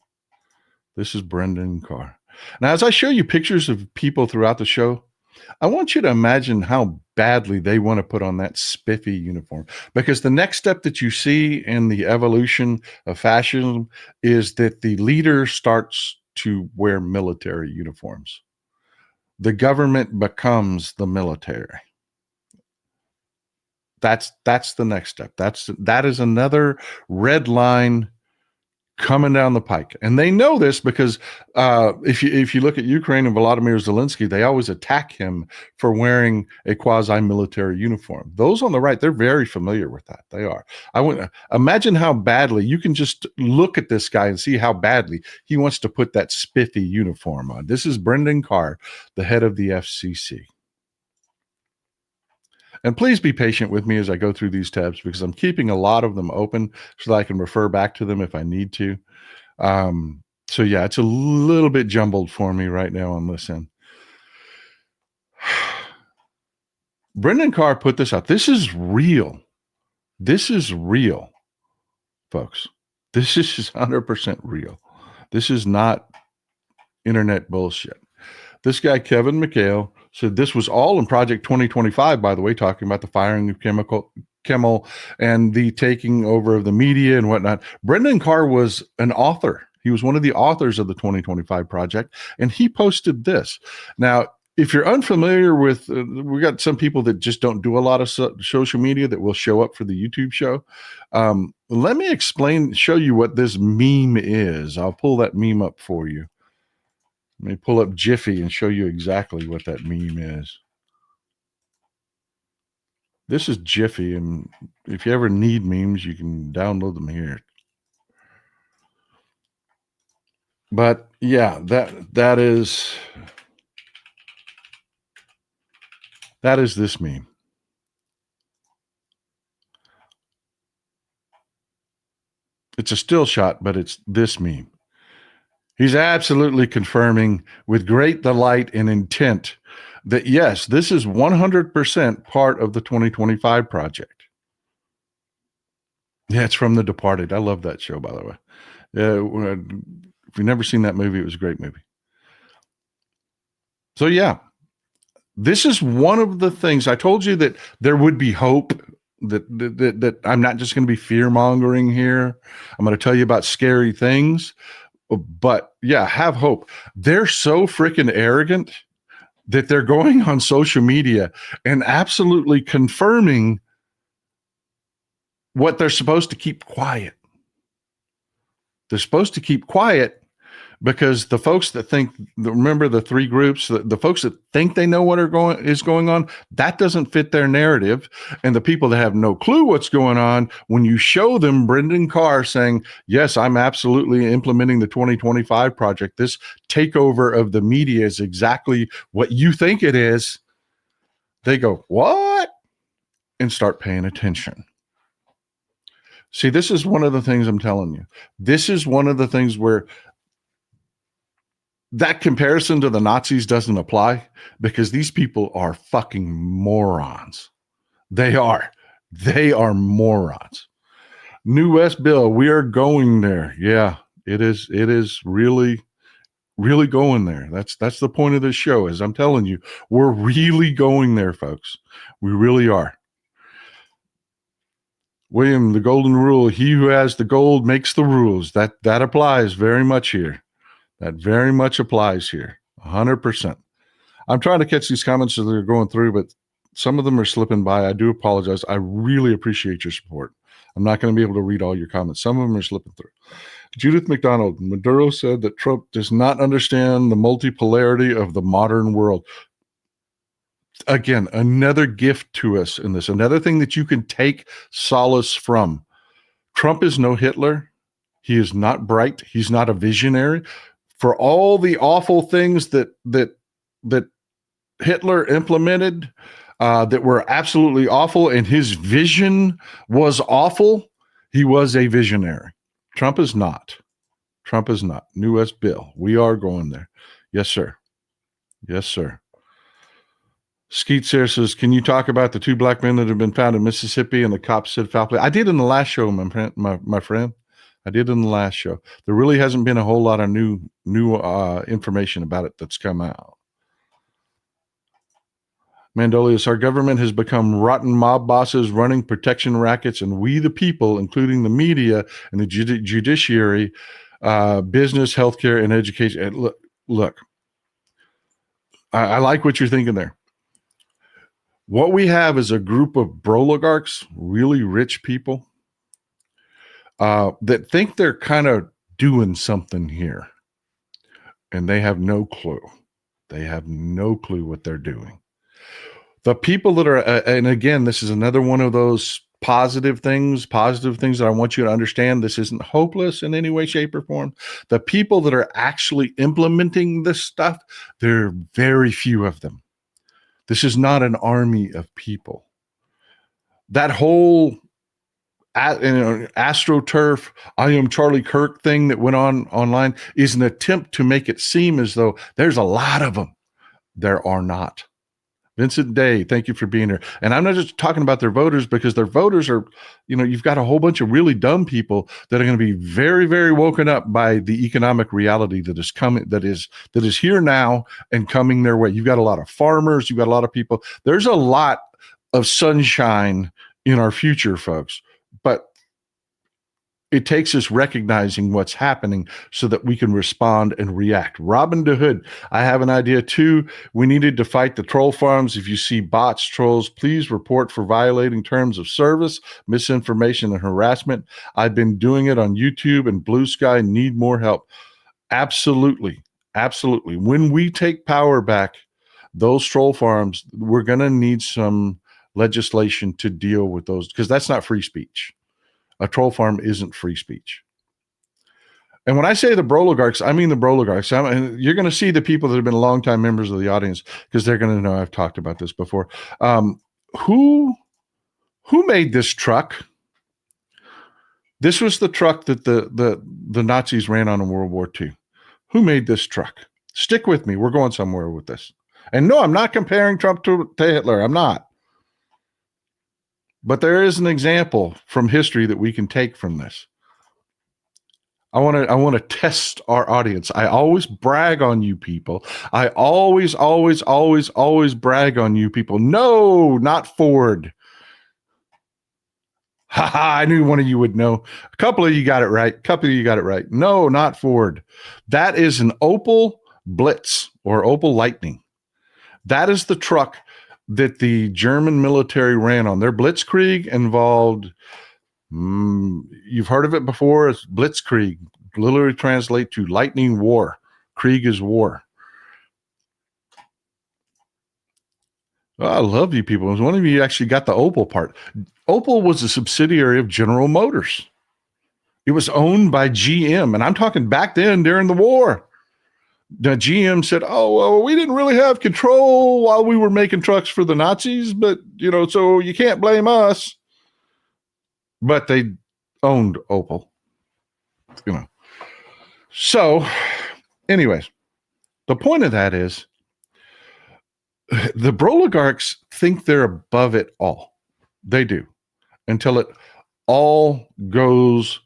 This is Brendan Carr. Now, as I show you pictures of people throughout the show, I want you to imagine how badly they want to put on that spiffy uniform, because the next step that you see in the evolution of fascism is that the leader starts to wear military uniforms. The government becomes the military. That's the next step. That is another red line coming down the pike. And they know this because if you look at Ukraine and Volodymyr Zelensky, they always attack him for wearing a quasi-military uniform. Those on the right, they're very familiar with that. They are. Imagine how badly, you can just look at this guy and see how badly he wants to put that spiffy uniform on. This is Brendan Carr, the head of the FCC. And please be patient with me as I go through these tabs, because I'm keeping a lot of them open so that I can refer back to them if I need to. So yeah, it's a little bit jumbled for me right now on this end. Brendan Carr put this out. This is real. This is real, folks. This is 100% real. This is not internet bullshit. This guy, Kevin McHale, said this was all in Project 2025, by the way, talking about the firing of Kimmel and the taking over of the media and whatnot. Brendan Carr was an author. He was one of the authors of the 2025 project, and he posted this. Now, if you're unfamiliar with, we got some people that just don't do a lot of social media that will show up for the YouTube show. Let me show you what this meme is. I'll pull that meme up for you. Let me pull up Jiffy and show you exactly what that meme is. This is Jiffy, and if you ever need memes, you can download them here. But yeah, that is this meme. It's a still shot, but it's this meme. He's absolutely confirming with great delight and intent that, yes, this is 100% part of the 2025 project. Yeah, it's from The Departed. I love that show, by the way. If you've never seen that movie, it was a great movie. So, yeah, this is one of the things I told you, that there would be hope, that I'm not just going to be fear mongering here. I'm going to tell you about scary things, but yeah, have hope. They're so freaking arrogant that they're going on social media and absolutely confirming what they're supposed to keep quiet. They're supposed to keep quiet because the folks that think, remember the three groups, the folks that think they know what is going on, that doesn't fit their narrative. And the people that have no clue what's going on, when you show them Brendan Carr saying, yes, I'm absolutely implementing the 2025 project, this takeover of the media is exactly what you think it is, they go, what? And start paying attention. See, this is one of the things I'm telling you. This is one of the things where that comparison to the Nazis doesn't apply, because these people are fucking morons. They are morons. New West Bill, we are going there. Yeah, it is really, really going there. That's the point of this show, is I'm telling you, we're really going there, folks. We really are. William, the golden rule, he who has the gold makes the rules. That applies very much here. That very much applies here. 100%. I'm trying to catch these comments as they're going through, but some of them are slipping by. I do apologize. I really appreciate your support. I'm not going to be able to read all your comments. Some of them are slipping through. Judith McDonald, Maduro said that Trump does not understand the multipolarity of the modern world. Again, another gift to us in this, another thing that you can take solace from. Trump is no Hitler. He is not bright. He's not a visionary. For all the awful things that Hitler implemented that were absolutely awful, and his vision was awful, he was a visionary. Trump is not. Trump is not. New West Bill. We are going there. Yes, sir. Yes, sir. Skeet Sarah says, can you talk about the two black men that have been found in Mississippi and the cops said foul play? I did in the last show, my friend. I did in the last show. There really hasn't been a whole lot of new information about it that's come out. Mandolius, our government has become rotten mob bosses running protection rackets, and we the people, including the media and the judiciary, business, healthcare, and education. And look, I like what you're thinking there. What we have is a group of broligarchs, really rich people, that think they're kind of doing something here, and they have no clue. They have no clue what they're doing. The people that are, and again, this is another one of those positive things that I want you to understand. This isn't hopeless in any way, shape, or form. The people that are actually implementing this stuff, there are very few of them. This is not an army of people. That whole AstroTurf, I am Charlie Kirk thing that went on online is an attempt to make it seem as though there's a lot of them. There are not. Vincent Day, thank you for being here. And I'm not just talking about their voters, because their voters are, you've got a whole bunch of really dumb people that are going to be very, very woken up by the economic reality that is coming, that is here now and coming their way. You've got a lot of farmers, you've got a lot of people. There's a lot of sunshine in our future, folks. But it takes us recognizing what's happening so that we can respond and react. Robin DeHood, I have an idea too. We needed to fight the troll farms. If you see bots, trolls, please report for violating terms of service, misinformation, and harassment. I've been doing it on YouTube and Blue Sky. Need more help. Absolutely. Absolutely. When we take power back, those troll farms, we're going to need some legislation to deal with those, because that's not free speech. A troll farm isn't free speech. And when I say the broligarchs, I mean the broligarchs. You're going to see the people that have been longtime members of the audience, because they're going to know I've talked about this before. Who made this truck? This was the truck that the Nazis ran on in World War II. Who made this truck? Stick with me. We're going somewhere with this. And no, I'm not comparing Trump to Hitler. I'm not. But there is an example from history that we can take from this. I want to test our audience. I always brag on you people. I always brag on you people. No, not Ford. I knew one of you would know. A couple of you got it right. No, not Ford. That is an Opel Blitz or Opel Lightning. That is the truck that the German military ran on. Their Blitzkrieg involved, you've heard of it before, it's Blitzkrieg. Literally translate to lightning war. Krieg is war. Oh, I love you people. One of you actually got the Opel part. Opel was a subsidiary of General Motors. It was owned by GM, and I'm talking back then during the war. The GM said, "Oh, well, we didn't really have control while we were making trucks for the Nazis, but so you can't blame us." But they owned Opel, So, anyways, the point of that is the broligarchs think they're above it all. They do, until it all goes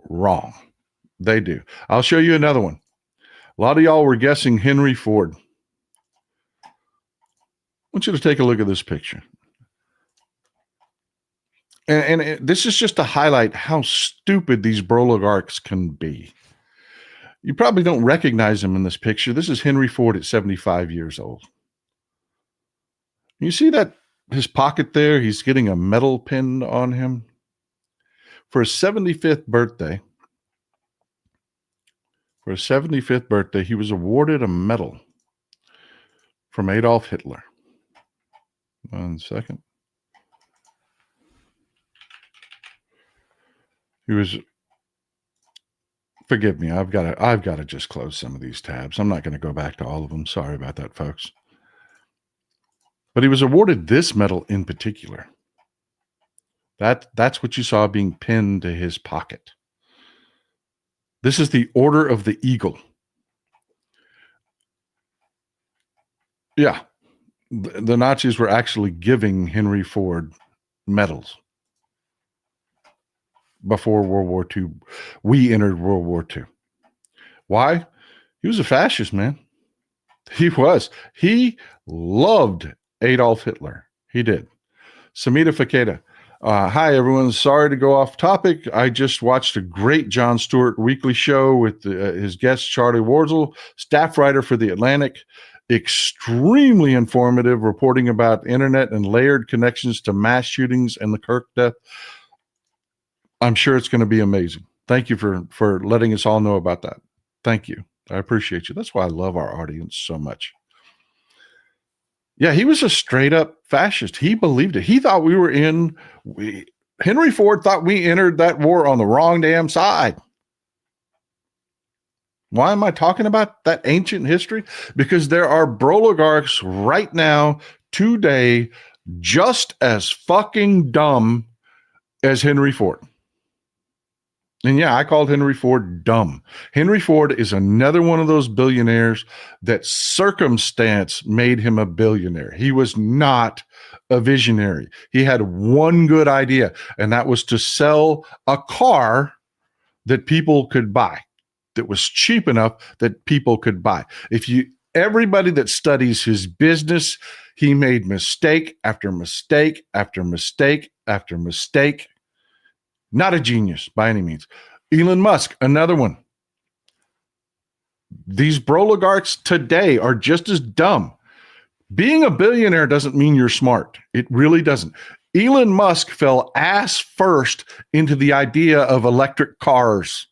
wrong. They do. I'll show you another one. A lot of y'all were guessing Henry Ford. I want you to take a look at this picture. And this is just to highlight how stupid these broligarchs can be. You probably don't recognize him in this picture. This is Henry Ford at 75 years old. You see that his pocket there? He's getting a medal pinned on him. For his 75th birthday, he was awarded a medal from Adolf Hitler. 1 second. He was, forgive me, I've got to just close some of these tabs. I'm not going to go back to all of them. Sorry about that, folks. But he was awarded this medal in particular. That's what you saw being pinned to his pocket. This is the Order of the Eagle. Yeah, the Nazis were actually giving Henry Ford medals before World War II. We entered World War II. Why? He was a fascist, man. He was. He loved Adolf Hitler. He did. Samita Fakeda. Hi, everyone. Sorry to go off topic. I just watched a great Jon Stewart weekly show with his guest, Charlie Warzel, staff writer for The Atlantic. Extremely informative, reporting about internet and layered connections to mass shootings and the Kirk death. I'm sure it's going to be amazing. Thank you for letting us all know about that. Thank you. I appreciate you. That's why I love our audience so much. Yeah, he was a straight up fascist. He believed it. He thought Henry Ford thought we entered that war on the wrong damn side. Why am I talking about that ancient history? Because there are broligarchs right now, today, just as fucking dumb as Henry Ford. And yeah, I called Henry Ford dumb. Henry Ford is another one of those billionaires that circumstance made him a billionaire. He was not a visionary. He had one good idea, and that was to sell a car that people could buy, that was cheap enough that people could buy. Everybody that studies his business, he made mistake after mistake after mistake after mistake. Not a genius by any means. Elon Musk, another one. These broligarchs today are just as dumb. Being a billionaire doesn't mean you're smart. It really doesn't. Elon Musk fell ass first into the idea of electric cars.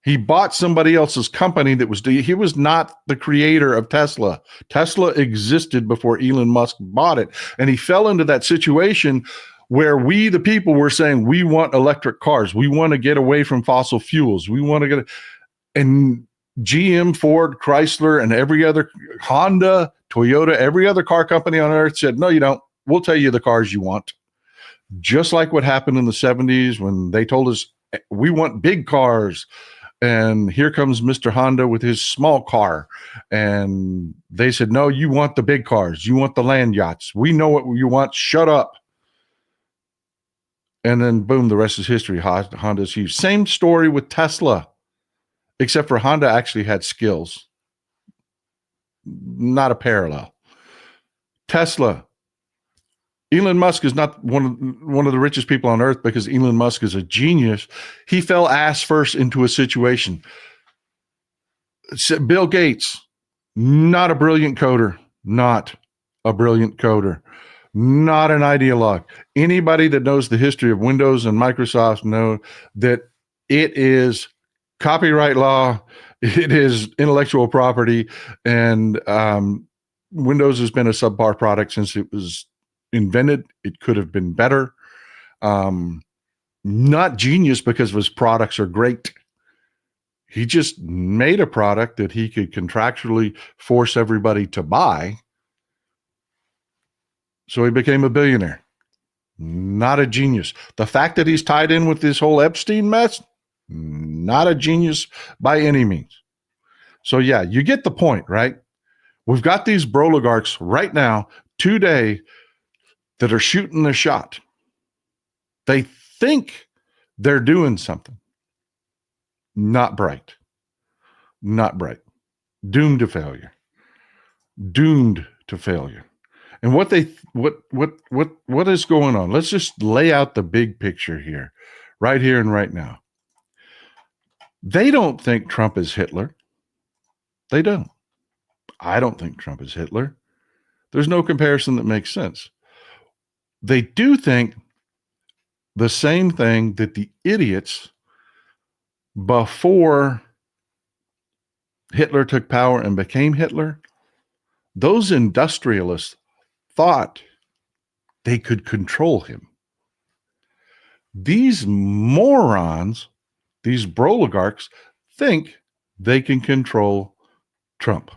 He bought somebody else's company he was not the creator of Tesla. Tesla existed before Elon Musk bought it. And he fell into that situation where we, the people, were saying, we want electric cars. We want to get away from fossil fuels. We want to and GM, Ford, Chrysler, and every other, Honda, Toyota, every other car company on earth said, no, you don't. We'll tell you the cars you want. Just like what happened in the 70s when they told us, we want big cars. And here comes Mr. Honda with his small car. And they said, no, you want the big cars. You want the land yachts. We know what you want. Shut up. And then boom, the rest is history. Honda's huge. Same story with Tesla, except for Honda actually had skills. Not a parallel. Tesla. Elon Musk is not one of the richest people on earth because Elon Musk is a genius. He fell ass first into a situation. Bill Gates, not a brilliant coder, not a brilliant coder, not an ideologue. Anybody that knows the history of Windows and Microsoft know that it is copyright law, it is intellectual property, and Windows has been a subpar product since it was invented. It could have been better. Not genius because his products are great. He just made a product that he could contractually force everybody to buy. So he became a billionaire. Not a genius. The fact that he's tied in with this whole Epstein mess, not a genius by any means. So yeah, you get the point, right? We've got these broligarchs right now, today, that are shooting the shot. They think they're doing something. Not bright. Not bright. Doomed to failure. Doomed to failure. And what is going on? Let's just lay out the big picture here, right here and right now. They don't think Trump is Hitler. They don't. I don't think Trump is Hitler. There's no comparison that makes sense. They do think the same thing that the idiots before Hitler took power and became Hitler, those industrialists thought they could control him. These morons, these broligarchs, think they can control Trump.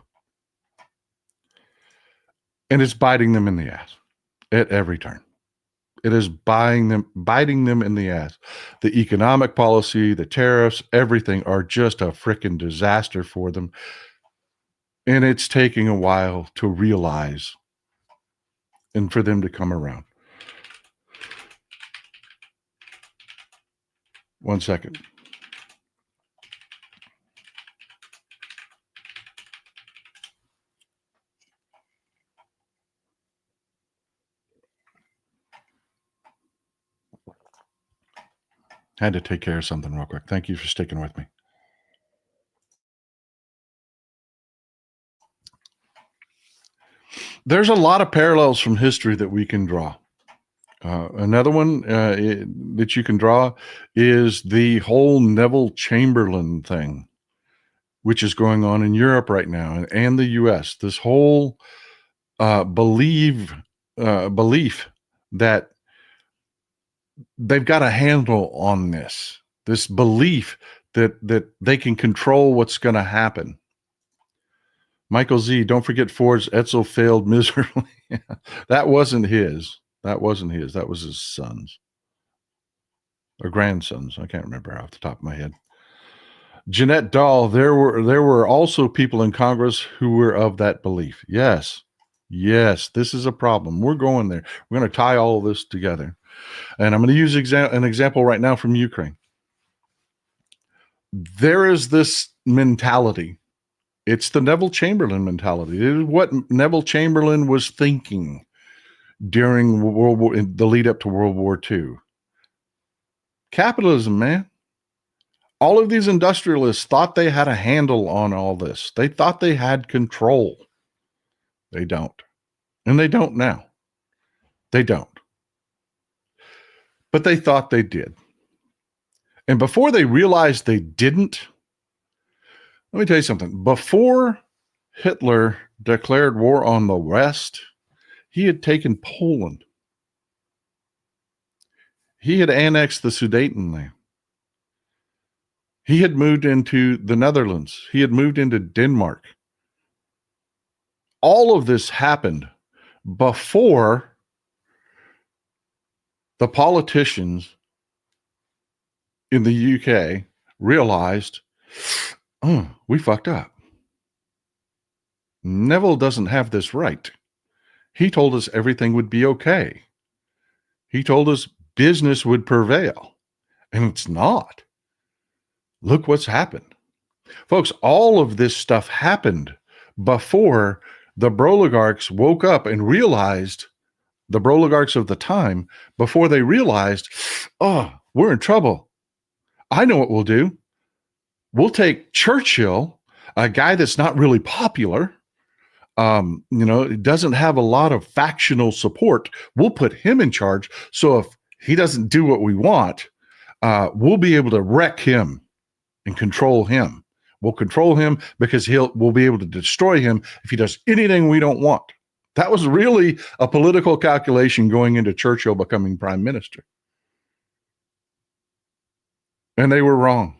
And it's biting them in the ass at every turn. It is biting them in the ass. The economic policy, the tariffs, everything are just a freaking disaster for them. And it's taking a while to realize and for them to come around. 1 second. Had to take care of something real quick. Thank you for sticking with me. There's a lot of parallels from history that we can draw. Another one that you can draw is the whole Neville Chamberlain thing, which is going on in Europe right now and the U.S. This whole belief that they've got a handle on this belief that they can control what's going to happen. Michael Z, don't forget Ford's Edsel failed miserably. That wasn't his. That was his son's or grandson's. I can't remember off the top of my head. Jeanette Dahl, there were also people in Congress who were of that belief. Yes, this is a problem. We're going there. We're going to tie all of this together. And I'm going to use an example right now from Ukraine. There is this mentality. It's the Neville Chamberlain mentality. It is what Neville Chamberlain was thinking during the lead up to World War II. Capitalism, man. All of these industrialists thought they had a handle on all this. They thought they had control. They don't. And they don't now. They don't. But they thought they did. And before they realized they didn't, let me tell you something. Before Hitler declared war on the West, he had taken Poland. He had annexed the Sudetenland. He had moved into the Netherlands. He had moved into Denmark. All of this happened before the politicians in the UK realized oh, we fucked up. Neville doesn't have this right. He told us everything would be okay. He told us business would prevail, and it's not. Look what's happened. Folks, all of this stuff happened before the broligarchs woke up and realized, the broligarchs of the time, before they realized, oh, we're in trouble. I know what we'll do. We'll take Churchill, a guy that's not really popular, it doesn't have a lot of factional support. We'll put him in charge. So if he doesn't do what we want, we'll be able to wreck him and control him. We'll control him because we'll be able to destroy him if he does anything we don't want. That was really a political calculation going into Churchill becoming prime minister. And they were wrong.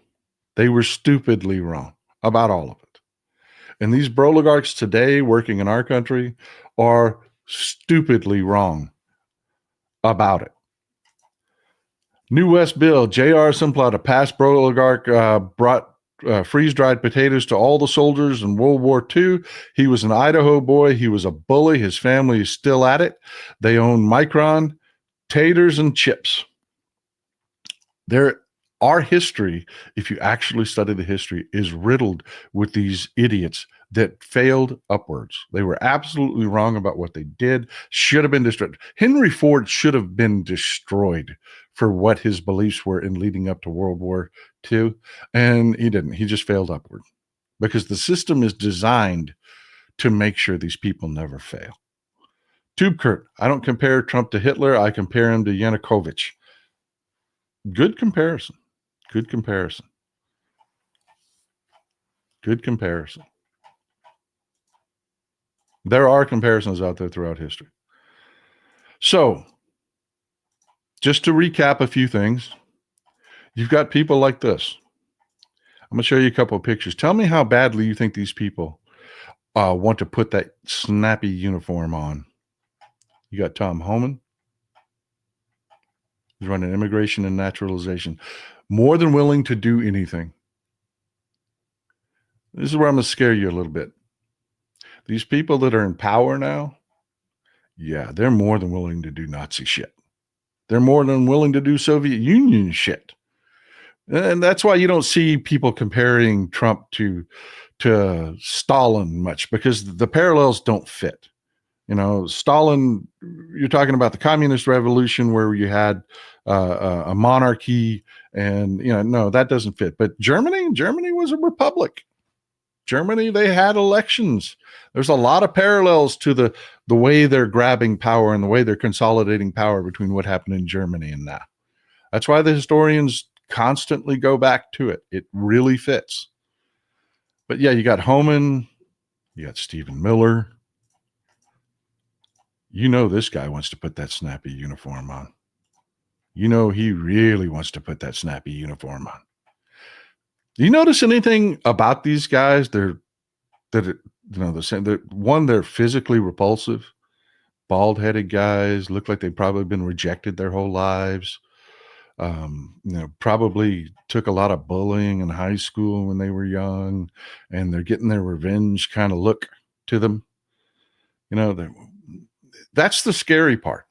They were stupidly wrong about all of it. And these broligarchs today working in our country are stupidly wrong about it. New West Bill, J.R. Simplot, a past broligarch, brought freeze-dried potatoes to all the soldiers in World War II. He was an Idaho boy. He was a bully. His family is still at it. They own Micron, taters, and chips. Our history, if you actually study the history, is riddled with these idiots that failed upwards. They were absolutely wrong about what they did, should have been destroyed. Henry Ford should have been destroyed for what his beliefs were in leading up to World War II, and he didn't. He just failed upward because the system is designed to make sure these people never fail. Tube Kurt, I don't compare Trump to Hitler. I compare him to Yanukovych. Good comparison. Good comparison. Good comparison. There are comparisons out there throughout history. So, just to recap a few things, you've got people like this. I'm going to show you a couple of pictures. Tell me how badly you think these people want to put that snappy uniform on. You got Tom Homan. He's running immigration and naturalization. More than willing to do anything. This is where I'm going to scare you a little bit. These people that are in power now, yeah, they're more than willing to do Nazi shit. They're more than willing to do Soviet Union shit. And that's why you don't see people comparing Trump to Stalin much, because the parallels don't fit. Stalin, you're talking about the communist revolution where you had a monarchy, and no, that doesn't fit. But Germany was a republic. Germany, they had elections. There's a lot of parallels to the way they're grabbing power and the way they're consolidating power between what happened in Germany and now. That's why the historians constantly go back to it. It really fits. But yeah, you got Homan, you got Stephen Miller. This guy wants to put that snappy uniform on. He really wants to put that snappy uniform on. Do you notice anything about these guys? They're the same. They're physically repulsive, bald-headed guys, look like they've probably been rejected their whole lives. Probably took a lot of bullying in high school when they were young, and they're getting their revenge kind of look to them. That's the scary part,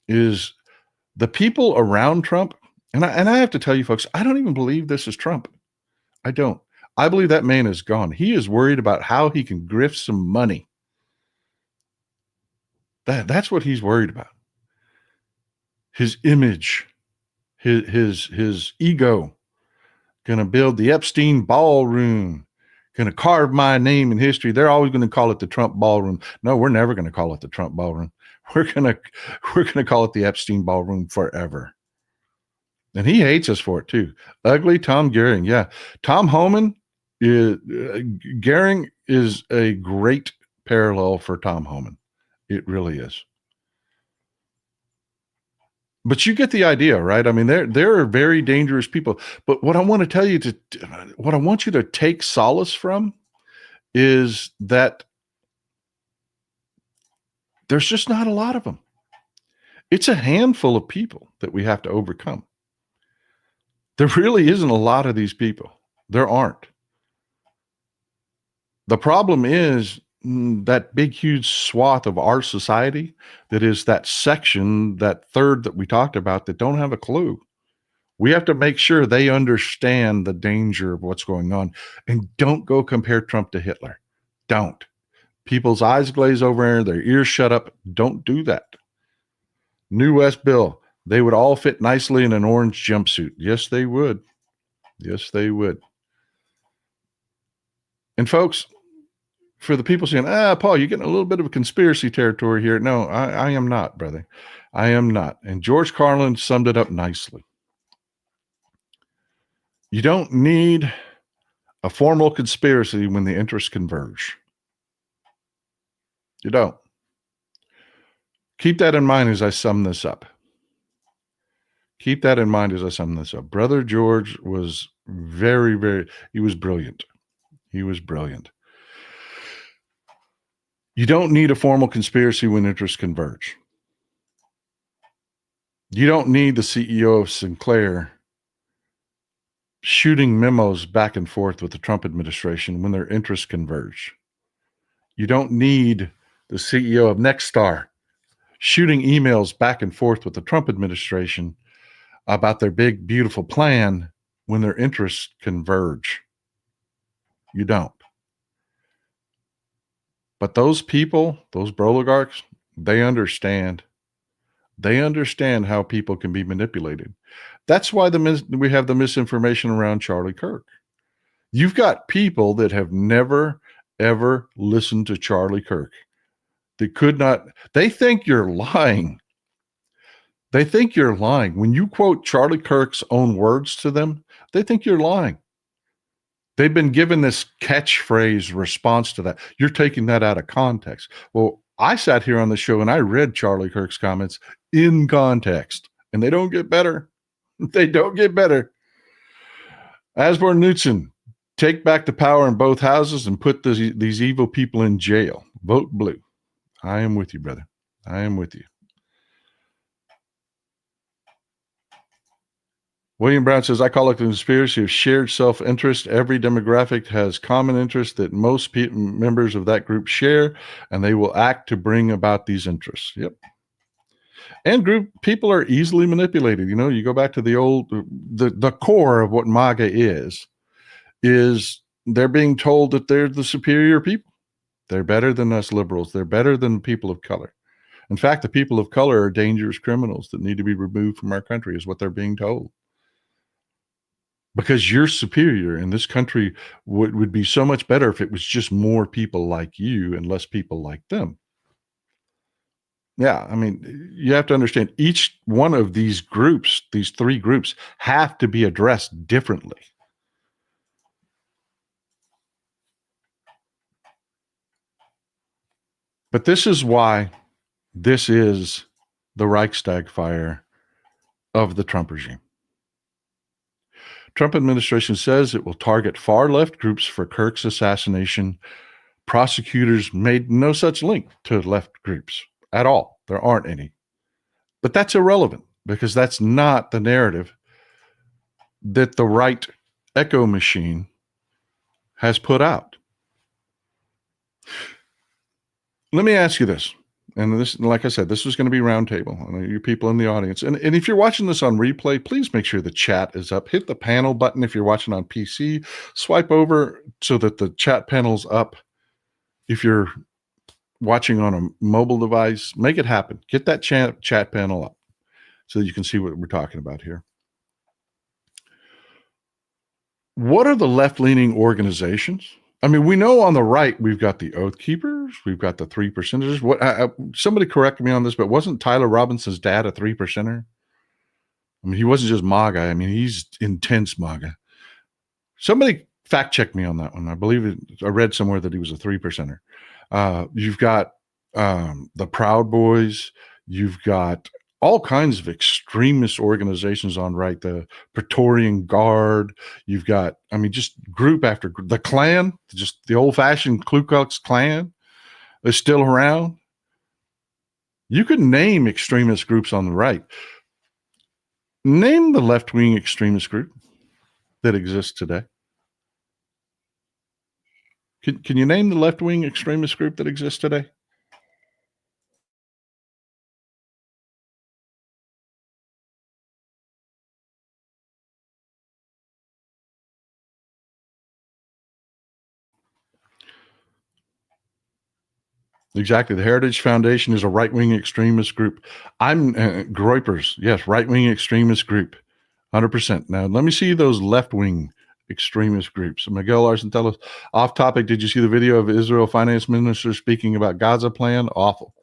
is the people around Trump. And I have to tell you folks, I don't even believe this is Trump. I don't. I believe that man is gone. He is worried about how he can grift some money. That's what he's worried about. His image, his ego, gonna build the Epstein ballroom, gonna carve my name in history. They're always gonna call it the Trump ballroom. No, we're never gonna call it the Trump ballroom. We're gonna call it the Epstein ballroom forever. And he hates us for it too. Ugly Tom Gehring. Yeah. Tom Homan, Gehring is a great parallel for Tom Homan. It really is. But you get the idea, right? I mean, they're very dangerous people. But what I want to tell you what I want you to take solace from is that there's just not a lot of them. It's a handful of people that we have to overcome. There really isn't a lot of these people. There aren't. The problem is that big, huge swath of our society that is that section, that third that we talked about, that don't have a clue. We have to make sure they understand the danger of what's going on. And don't go compare Trump to Hitler. Don't. People's eyes glaze over, their ears shut up. Don't do that. New West bill. They would all fit nicely in an orange jumpsuit. Yes, they would. Yes, they would. And folks, for the people saying, Paul, you're getting a little bit of a conspiracy territory here. No, I am not, brother. I am not. And George Carlin summed it up nicely. You don't need a formal conspiracy when the interests converge. You don't. Keep that in mind as I sum this up. Keep that in mind as I sum this up. Brother George was he was brilliant. He was brilliant. You don't need a formal conspiracy when interests converge. You don't need the CEO of Sinclair shooting memos back and forth with the Trump administration when their interests converge. You don't need the CEO of Nexstar shooting emails back and forth with the Trump administration about their big, beautiful plan when their interests converge. You don't. But those people, those broligarchs, they understand. They understand how people can be manipulated. That's why we have the misinformation around Charlie Kirk. You've got people that have never, ever listened to Charlie Kirk. They think you're lying. They think you're lying. When you quote Charlie Kirk's own words to them, they think you're lying. They've been given this catchphrase response to that. You're taking that out of context. Well, I sat here on the show and I read Charlie Kirk's comments in context, and they don't get better. They don't get better. Asborn Knudsen, take back the power in both houses and put these evil people in jail. Vote blue. I am with you, brother. I am with you. William Brown says, I call it a conspiracy of shared self-interest. Every demographic has common interests that most members of that group share, and they will act to bring about these interests. Yep. And people are easily manipulated. You know, you go back to the core of what MAGA is they're being told that they're the superior people. They're better than us liberals. They're better than people of color. In fact, the people of color are dangerous criminals that need to be removed from our country is what they're being told. Because you're superior, and this country would be so much better if it was just more people like you and less people like them. Yeah, I mean, you have to understand each one of these groups, these three groups, have to be addressed differently. But this is why this is the Reichstag fire of the Trump regime. Trump administration says it will target far left groups for Kirk's assassination. Prosecutors made no such link to left groups at all. There aren't any. But that's irrelevant because that's not the narrative that the right echo machine has put out. Let me ask you this. And this, like I said, this is going to be roundtable. You people in the audience. And if you're watching this on replay, please make sure the chat is up. Hit the panel button if you're watching on PC. Swipe over so that the chat panel's up. If you're watching on a mobile device, make it happen. Get that chat panel up so that you can see what we're talking about here. What are the left-leaning organizations? I mean, we know on the right, we've got the Oath Keepers, we've got the 3%ers. Somebody correct me on this, but wasn't Tyler Robinson's dad a 3%er? I mean, he wasn't just MAGA. I mean, he's intense MAGA. Somebody fact check me on that one. I believe I read somewhere that he was a 3%er. You've got the Proud Boys. You've got all kinds of extremist organizations on right, the Praetorian Guard. You've got, I mean, just group after group. The Klan, just the old-fashioned Ku Klux Klan is still around. You could name extremist groups on the right. Name the left-wing extremist group that exists today. Can you name the left-wing extremist group that exists today? Exactly. The Heritage Foundation is a right-wing extremist group. I'm Groypers. Yes, right-wing extremist group. 100%. Now, let me see those left-wing extremist groups. Miguel Larson, tell us, off topic, did you see the video of Israel finance minister speaking about Gaza plan? Awful.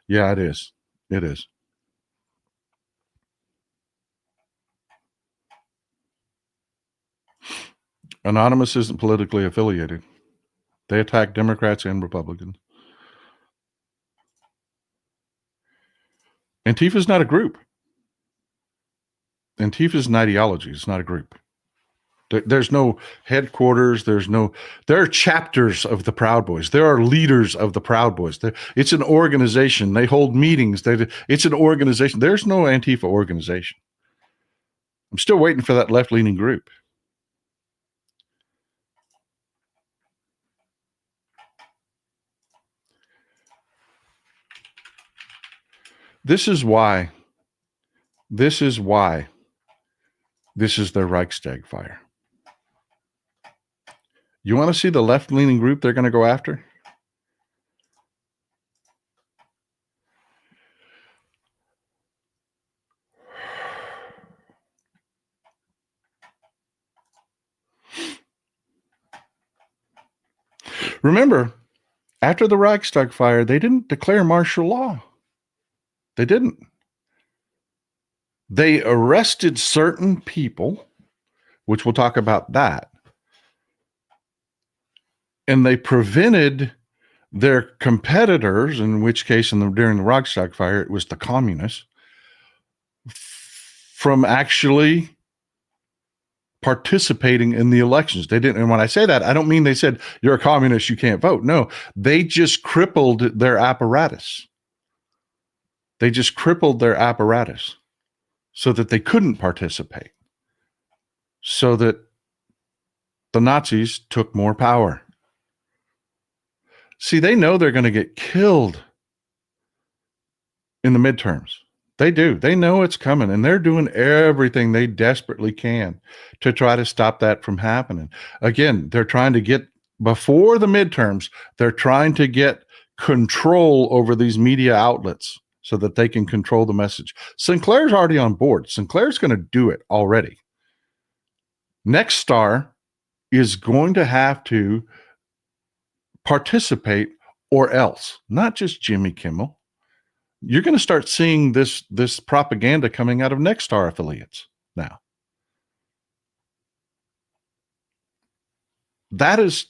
Yeah, it is. It is. Anonymous isn't politically affiliated. They attack Democrats and Republicans. Antifa is not a group. Antifa is an ideology. It's not a group. There's no headquarters. There are chapters of the Proud Boys. There are leaders of the Proud Boys. It's an organization. They hold meetings. It's an organization. There's no Antifa organization. I'm still waiting for that left-leaning group. This is why this is their Reichstag fire. You want to see the left-leaning group they're going to go after? Remember, after the Reichstag fire, they didn't declare martial law. They didn't. They arrested certain people, which we'll talk about that, and they prevented their competitors, in which case during the Reichstag fire, it was the communists, from actually participating in the elections. They didn't, and when I say that, I don't mean they said, you're a communist, you can't vote. No, they just crippled their apparatus. They just crippled their apparatus so that they couldn't participate, so that the Nazis took more power. See, they know they're going to get killed in the midterms. They do. They know it's coming, and they're doing everything they desperately can to try to stop that from happening. Again, they're trying to get, before the midterms, they're trying to get control over these media outlets so that they can control the message. Sinclair's already on board. Sinclair's going to do it already. Nexstar is going to have to participate, or else, not just Jimmy Kimmel. You're going to start seeing this propaganda coming out of Nexstar affiliates now. That is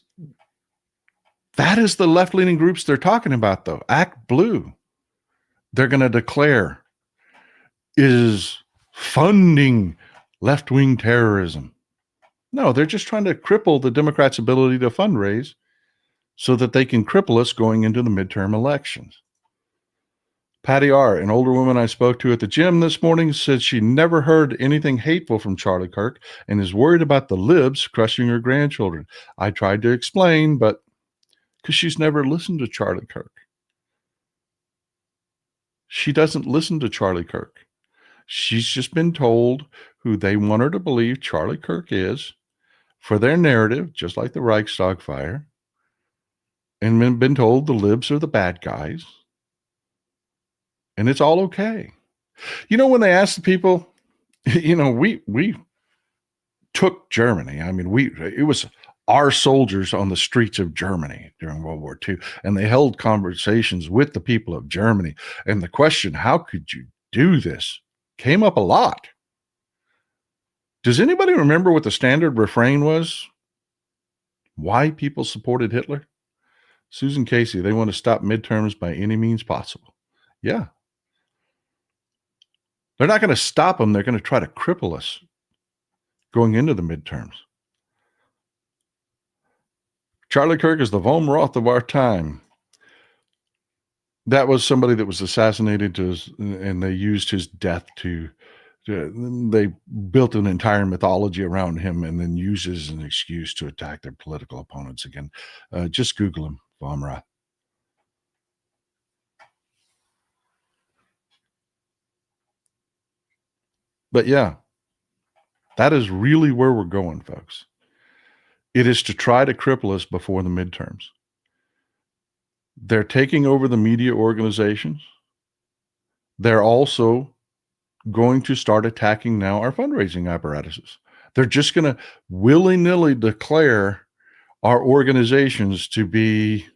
the left-leaning groups they're talking about, though. Act Blue, they're going to declare, is funding left-wing terrorism. No, they're just trying to cripple the Democrats' ability to fundraise so that they can cripple us going into the midterm elections. Patty R., an older woman I spoke to at the gym this morning, said she never heard anything hateful from Charlie Kirk and is worried about the libs crushing her grandchildren. I tried to explain, but because she's never listened to Charlie Kirk. She doesn't listen to Charlie Kirk. She's just been told who they want her to believe Charlie Kirk is for their narrative, just like the Reichstag fire, and been told the libs are the bad guys. And it's all okay. You know, when they asked the people, you know, we took Germany. I mean, it was our soldiers on the streets of Germany during World War II, and they held conversations with the people of Germany. And the question, how could you do this, came up a lot. Does anybody remember what the standard refrain was? Why people supported Hitler? Susan Casey, they want to stop midterms by any means possible. Yeah. They're not going to stop them. They're going to try to cripple us going into the midterms. Charlie Kirk is the Von Roth of our time. That was somebody that was assassinated, and they used his death to they built an entire mythology around him and then uses an excuse to attack their political opponents again. Just Google him, Vomra. But yeah, that is really where we're going, folks. It is to try to cripple us before the midterms. They're taking over the media organizations. They're also going to start attacking now our fundraising apparatuses. They're just going to willy-nilly declare our organizations to be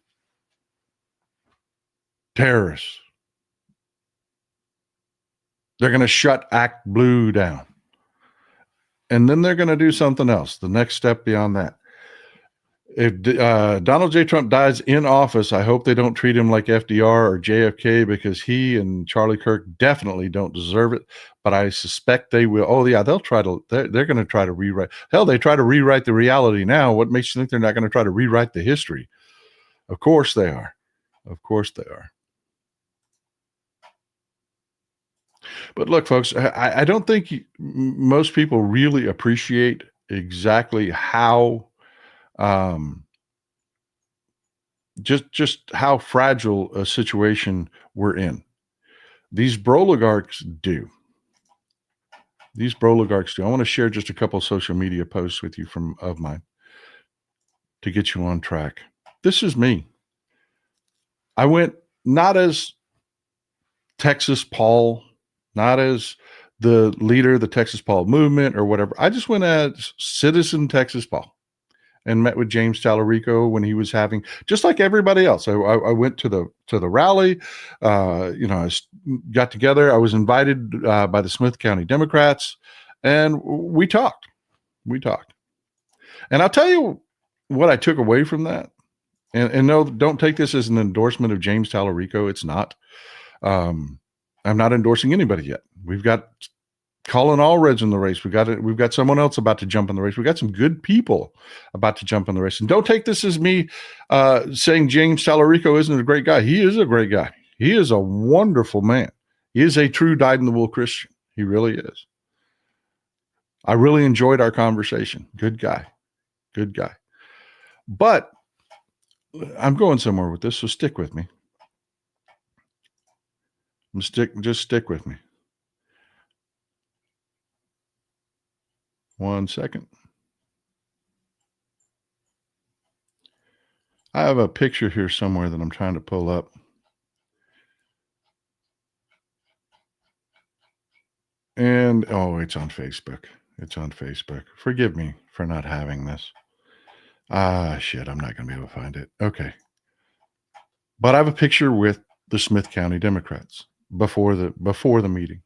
terrorists. They're going to shut Act Blue down. And then they're going to do something else, the next step beyond that. If Donald J. Trump dies in office, I hope they don't treat him like FDR or JFK, because he and Charlie Kirk definitely don't deserve it. But I suspect they will. Oh, yeah, they're going to try to rewrite. Hell, they try to rewrite the reality now. What makes you think they're not going to try to rewrite the history? Of course they are. Of course they are. But look, folks, I don't think most people really appreciate exactly how just how fragile a situation we're in. These broligarchs do. These broligarchs do. I want to share just a couple of social media posts with you of mine to get you on track. This is me. I went not as Texas Paul, not as the leader of the Texas Paul movement or whatever. I just went as citizen Texas Paul and met with James Tallarico when he was having, just like everybody else. I went to the rally. I got together. I was invited by the Smith County Democrats, and we talked. And I'll tell you what I took away from that. And no, don't take this as an endorsement of James Tallarico. It's not. I'm not endorsing anybody yet. We've got Colin Allred's in the race. We've got someone else about to jump in the race. We've got some good people about to jump in the race. And don't take this as me saying James Tallarico isn't a great guy. He is a great guy. He is a wonderful man. He is a true dyed-in-the-wool Christian. He really is. I really enjoyed our conversation. Good guy. Good guy. But I'm going somewhere with this, so stick with me. Just stick with me. 1 second. I have a picture here somewhere that I'm trying to pull up. And, oh, it's on Facebook. It's on Facebook. Forgive me for not having this. Shit, I'm not going to be able to find it. Okay. But I have a picture with the Smith County Democrats before the meeting.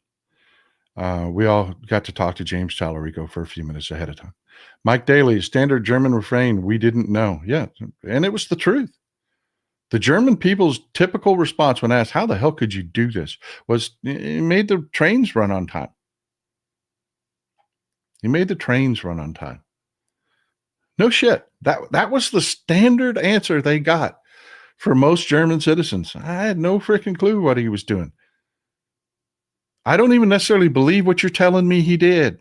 We all got to talk to James Tallarico for a few minutes ahead of time. Mike Daly, standard German refrain, we didn't know. Yeah, and it was the truth. The German people's typical response when asked, how the hell could you do this, was it made the trains run on time. He made the trains run on time. No shit. That was the standard answer they got for most German citizens. I had no freaking clue what he was doing. I don't even necessarily believe what you're telling me he did,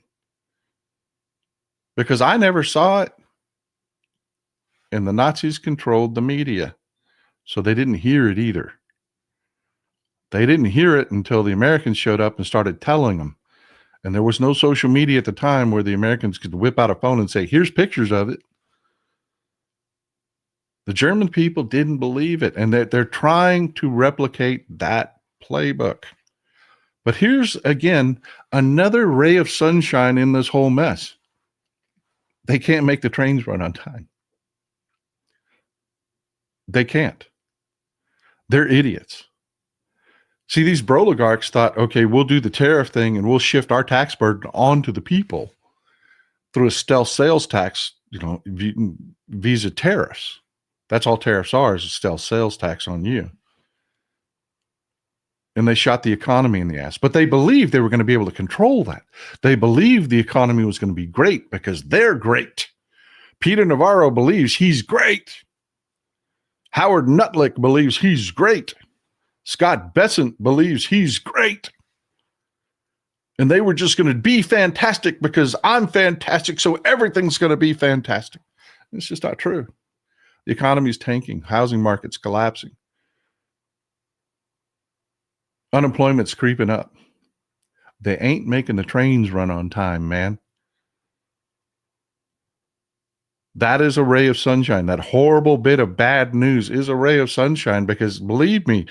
because I never saw it. And the Nazis controlled the media, so they didn't hear it either. They didn't hear it until the Americans showed up and started telling them. And there was no social media at the time where the Americans could whip out a phone and say, here's pictures of it. The German people didn't believe it, and they're trying to replicate that playbook. But here's, again, another ray of sunshine in this whole mess. They can't make the trains run on time. They can't. They're idiots. See, these broligarchs thought, okay, we'll do the tariff thing and we'll shift our tax burden onto the people through a stealth sales tax, visa tariffs. That's all tariffs are, is a stealth sales tax on you. And they shot the economy in the ass. But they believed they were going to be able to control that. They believed the economy was going to be great because they're great. Peter Navarro believes he's great. Howard Nutlick believes he's great. Scott Bessent believes he's great. And they were just going to be fantastic because I'm fantastic, so everything's going to be fantastic. It's just not true. The economy's tanking. Housing market's collapsing. Unemployment's creeping up. They ain't making the trains run on time, man. That is a ray of sunshine. That horrible bit of bad news is a ray of sunshine because, believe me,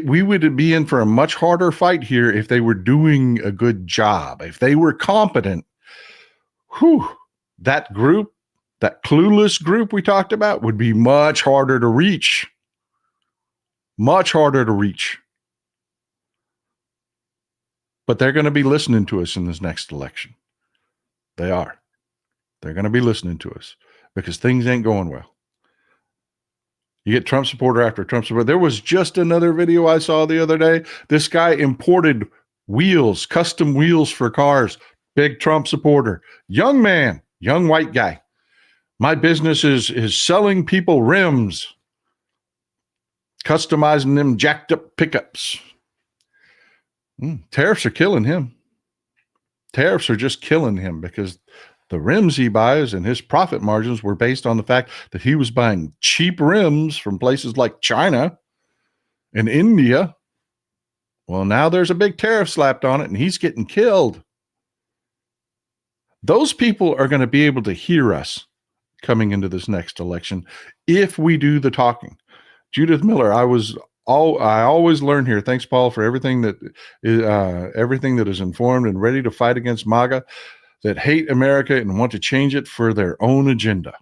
we would be in for a much harder fight here if they were doing a good job. If they were competent, that group, that clueless group we talked about, would be much harder to reach. Much harder to reach. But they're going to be listening to us in this next election. They are. They're going to be listening to us. Because things ain't going well. You get Trump supporter after Trump supporter. There was just another video I saw the other day. This guy imported wheels, custom wheels for cars. Big Trump supporter. Young man, young white guy. My business is selling people rims. Customizing them jacked up pickups. Tariffs are killing him. Tariffs are just killing him because the rims he buys and his profit margins were based on the fact that he was buying cheap rims from places like China and India. Well, now there's a big tariff slapped on it and he's getting killed. Those people are going to be able to hear us coming into this next election if we do the talking. Judith Miller, I always learn here. Thanks, Paul, for everything that is informed and ready to fight against MAGA, that hate America and want to change it for their own agenda.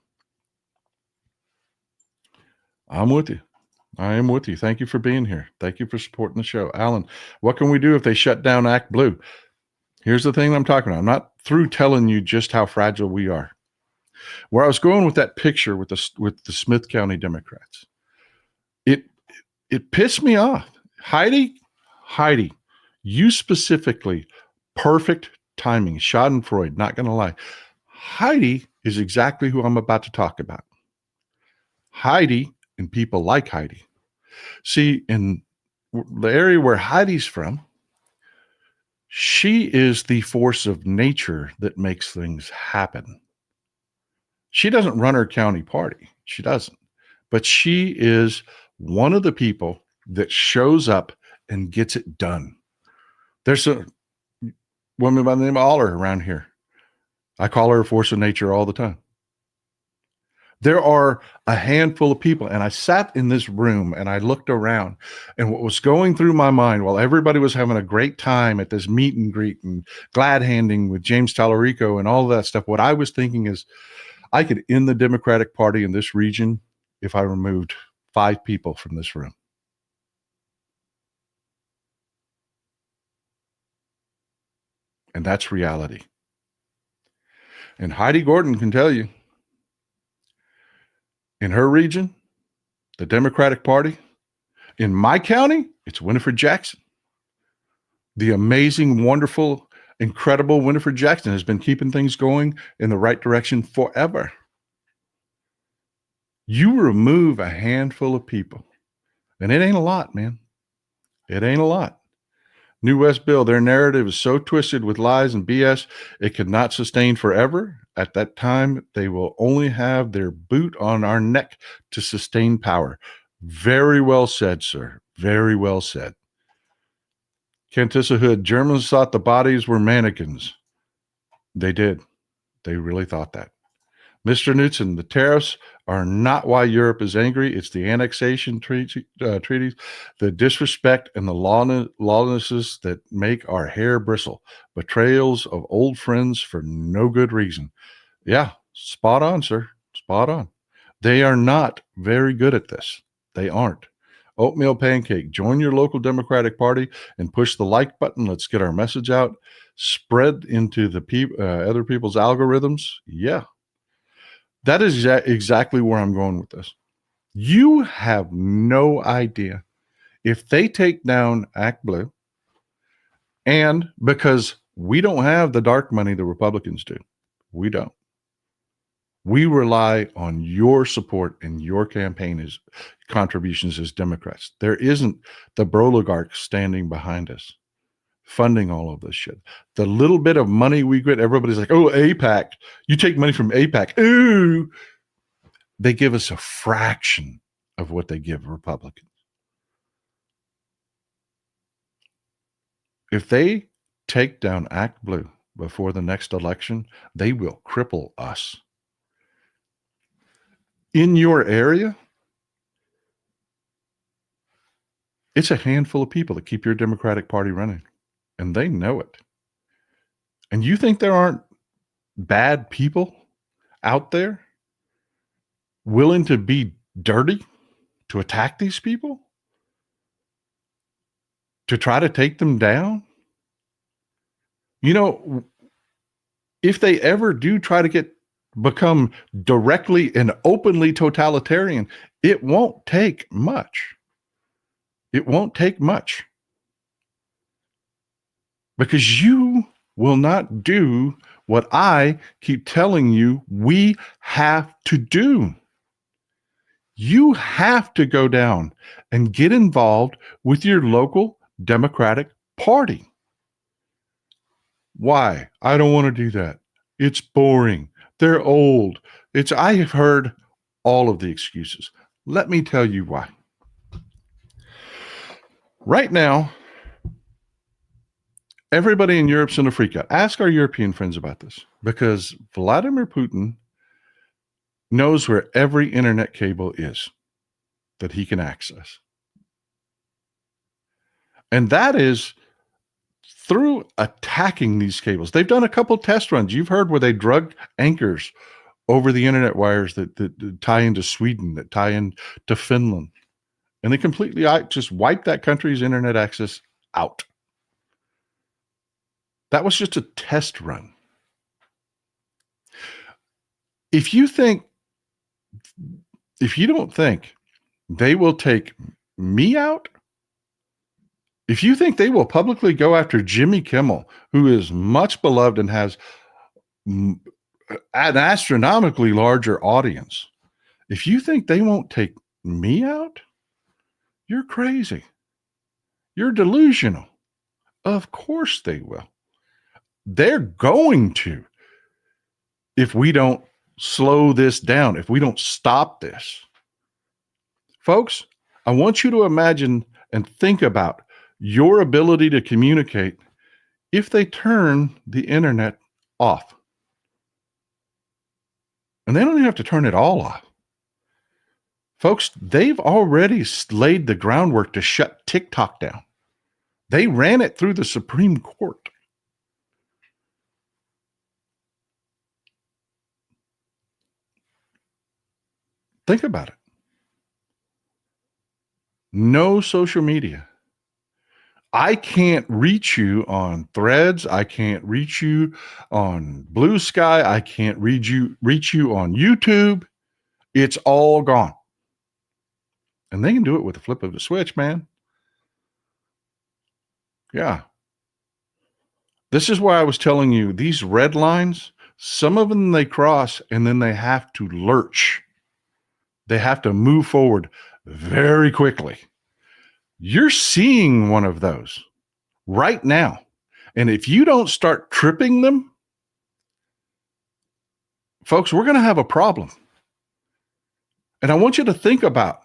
I'm with you. I am with you. Thank you for being here. Thank you for supporting the show. Alan, what can we do if they shut down Act Blue? Here's the thing I'm talking about. I'm not through telling you just how fragile we are. Where I was going with that picture with the Smith County Democrats, it pissed me off. Heidi, you specifically, perfect timing. Schadenfreude, not going to lie. Heidi is exactly who I'm about to talk about. Heidi and people like Heidi. See, in the area where Heidi's from, she is the force of nature that makes things happen. She doesn't run her county party. She doesn't. But she is one of the people that shows up and gets it done. There's a woman by the name of Aller around here. I call her a force of nature all the time. There are a handful of people, and I sat in this room and I looked around, and what was going through my mind while everybody was having a great time at this meet and greet and glad handing with James Tallarico and all that stuff, what I was thinking is I could end the Democratic Party in this region if I removed 5 people from this room. And that's reality. And Heidi Gordon can tell you, in her region, the Democratic Party, in my county, it's Winifred Jackson. The amazing, wonderful, incredible Winifred Jackson has been keeping things going in the right direction forever. You remove a handful of people, and it ain't a lot, man. It ain't a lot. New West Bill, their narrative is so twisted with lies and BS, it could not sustain forever. At that time, they will only have their boot on our neck to sustain power. Very well said, sir. Very well said. Kentissa Hood, Germans thought the bodies were mannequins. They did. They really thought that. Mr. Knudsen, the tariffs are not why Europe is angry. It's the annexation treaties, the disrespect, and the lawlessness that make our hair bristle. Betrayals of old friends for no good reason. Yeah, spot on, sir. Spot on. They are not very good at this. They aren't. Oatmeal Pancake, join your local Democratic Party and push the like button. Let's get our message out. Spread into the other people's algorithms. Yeah. That is exactly where I'm going with this. You have no idea if they take down Act Blue, and because we don't have the dark money the Republicans do. We don't. We rely on your support and your campaign contributions as Democrats. There isn't the broligarchs standing behind us. funding all of this shit. The little bit of money we get, everybody's like, oh, AIPAC. You take money from AIPAC. Ooh. They give us a fraction of what they give Republicans. If they take down Act Blue before the next election, they will cripple us. In your area, it's a handful of people that keep your Democratic Party running, and they know it. And you think there aren't bad people out there willing to be dirty to attack these people? To try to take them down? You know, if they ever do try to become directly and openly totalitarian, it won't take much. It won't take much. Because you will not do what I keep telling you we have to do. You have to go down and get involved with your local Democratic Party. Why? I don't want to do that. It's boring. They're old. I have heard all of the excuses. Let me tell you why. Right now, everybody in Europe's in a freak out. Ask our European friends about this, because Vladimir Putin knows where every internet cable is that he can access. And that is through attacking these cables. They've done a couple test runs. You've heard where they drug anchors over the internet wires that tie into Sweden, that tie into Finland. And they completely just wiped that country's internet access out. That was just a test run. If you don't think they will take me out, if you think they will publicly go after Jimmy Kimmel, who is much beloved and has an astronomically larger audience, if you think they won't take me out, you're crazy. You're delusional. Of course they will. They're going to, if we don't slow this down, if we don't stop this. Folks, I want you to imagine and think about your ability to communicate if they turn the internet off. And they don't even have to turn it all off. Folks, they've already laid the groundwork to shut TikTok down. They ran it through the Supreme Court. Think about it. No social media. I can't reach you on Threads. I can't reach you on Blue Sky. I can't reach you on YouTube. It's all gone. And they can do it with a flip of a switch, man. Yeah. This is why I was telling you, these red lines, some of them they cross and then they have to lurch. They have to move forward very quickly. You're seeing one of those right now. And if you don't start tripping them, folks, we're going to have a problem. And I want you to think about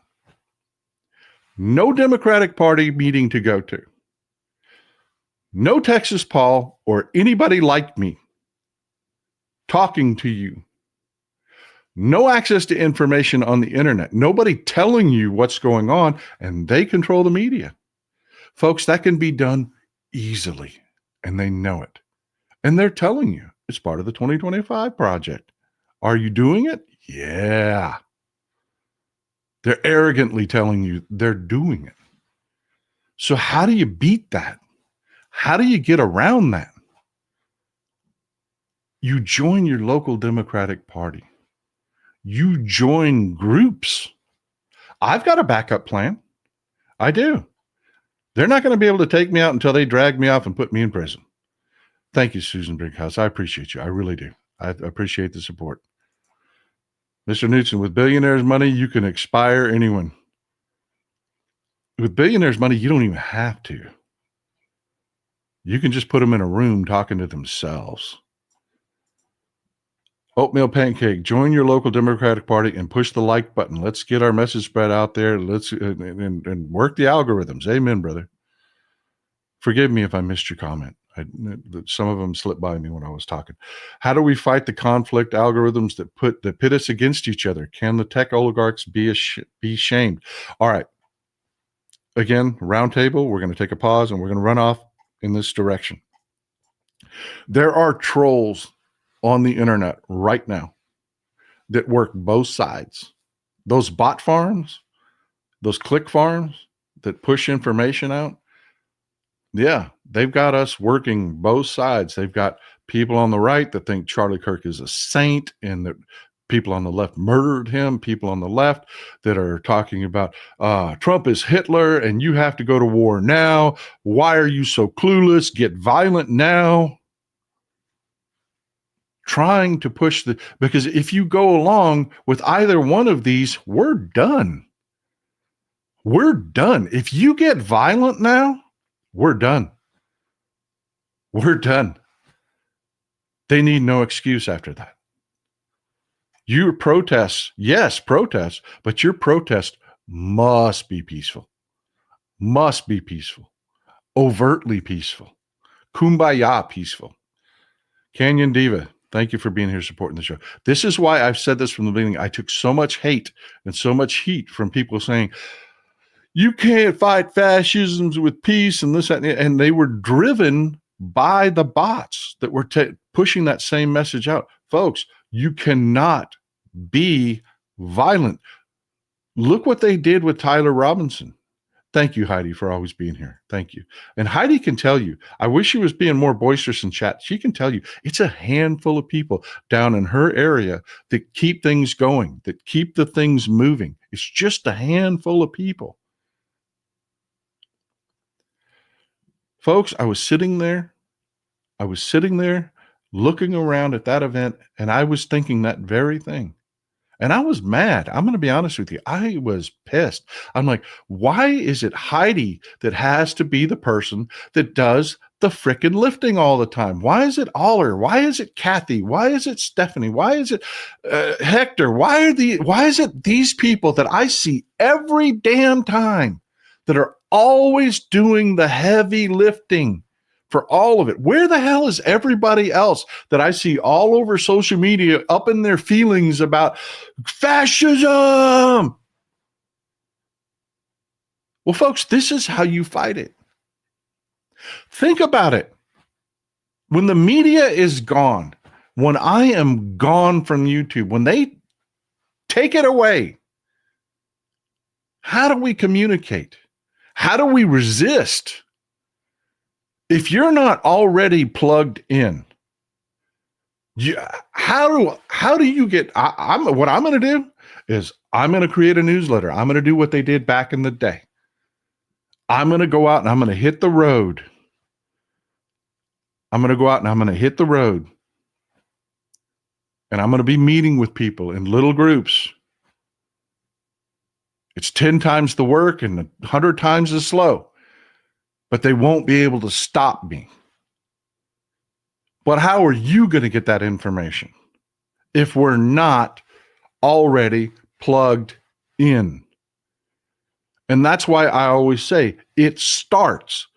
no Democratic Party meeting to go to. No Texas Paul or anybody like me talking to you. No access to information on the internet. Nobody telling you what's going on, and they control the media. Folks, that can be done easily, and they know it. And they're telling you it's part of the 2025 project. Are you doing it? Yeah. They're arrogantly telling you they're doing it. So how do you beat that? How do you get around that? You join your local Democratic Party. You join groups. I've got a backup plan. I do. They're not going to be able to take me out until they drag me off and put me in prison. Thank you, Susan Brinkhouse. I appreciate you. I really do. I appreciate the support. Mr. Knudsen, with billionaires' money, you can expire anyone. With billionaires' money, you don't even have to. You can just put them in a room talking to themselves. Oatmeal Pancake, join your local Democratic Party and push the like button. Let's get our message spread out there. Let's and work the algorithms. Amen, brother. Forgive me if I missed your comment. Some of them slipped by me when I was talking. How do we fight the conflict algorithms that pit us against each other? Can the tech oligarchs be shamed? All right. Again, roundtable. We're going to take a pause and we're going to run off in this direction. There are trolls on the internet right now that work both sides. Those bot farms, those click farms that push information out. Yeah, they've got us working both sides. They've got people on the right that think Charlie Kirk is a saint and that people on the left murdered him. People on the left that are talking about Trump is Hitler and you have to go to war now. Why are you so clueless? Get violent now. Trying to push because if you go along with either one of these, we're done. We're done. If you get violent now, we're done. We're done. They need no excuse after that. Your protests, yes, protests, but your protest must be peaceful. Must be peaceful. Overtly peaceful. Kumbaya peaceful. Canyon Diva, thank you for being here supporting the show. This is why I've said this from the beginning. I took so much hate and so much heat from people saying, you can't fight fascism with peace and this, that, and they were driven by the bots that were pushing that same message out. Folks, you cannot be violent. Look what they did with Tyler Robinson. Thank you, Heidi, for always being here. Thank you. And Heidi can tell you, I wish she was being more boisterous in chat. She can tell you it's a handful of people down in her area that keep things going, that keep the things moving. It's just a handful of people. Folks, I was sitting there looking around at that event, and I was thinking that very thing. And I was mad. I'm going to be honest with you. I was pissed. I'm like, why is it Heidi that has to be the person that does the frickin' lifting all the time? Why is it Aller? Why is it Kathy? Why is it Stephanie? Why is it Hector? Why is it these people that I see every damn time that are always doing the heavy lifting for all of it? Where the hell is everybody else that I see all over social media up in their feelings about fascism? Well, folks, this is how you fight it. Think about it. When the media is gone, when I am gone from YouTube, when they take it away, how do we communicate? How do we resist? If you're not already plugged in, how do you get? What I'm going to do is I'm going to create a newsletter. I'm going to do what they did back in the day. I'm going to go out and I'm going to hit the road. I'm going to go out and I'm going to hit the road. And I'm going to be meeting with people in little groups. It's 10 times the work and 100 times as slow, but they won't be able to stop me. But how are you going to get that information if we're not already plugged in? And that's why I always say it starts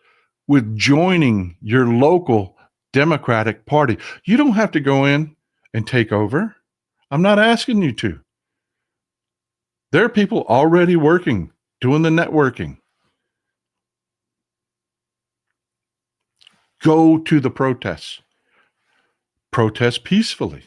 with joining your local Democratic Party. You don't have to go in and take over. I'm not asking you to. There are people already working, doing the networking. Go to the protests. Protest peacefully.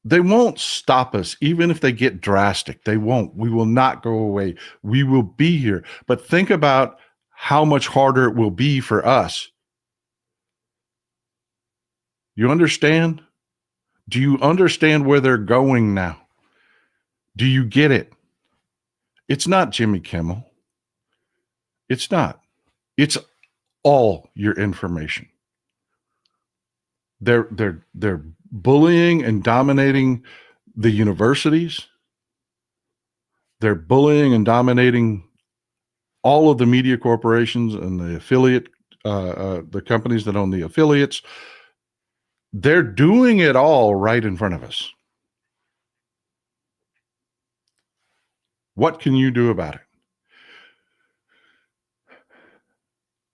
They won't stop us, even if they get drastic. They won't. We will not go away. We will be here. But think about how much harder it will be for us. You understand? Do you understand where they're going now? Do you get it? It's not Jimmy Kimmel. It's not. It's all your information. They're bullying and dominating the universities. They're bullying and dominating all of the media corporations and the affiliate, the companies that own the affiliates, they're doing it all right in front of us. What can you do about it?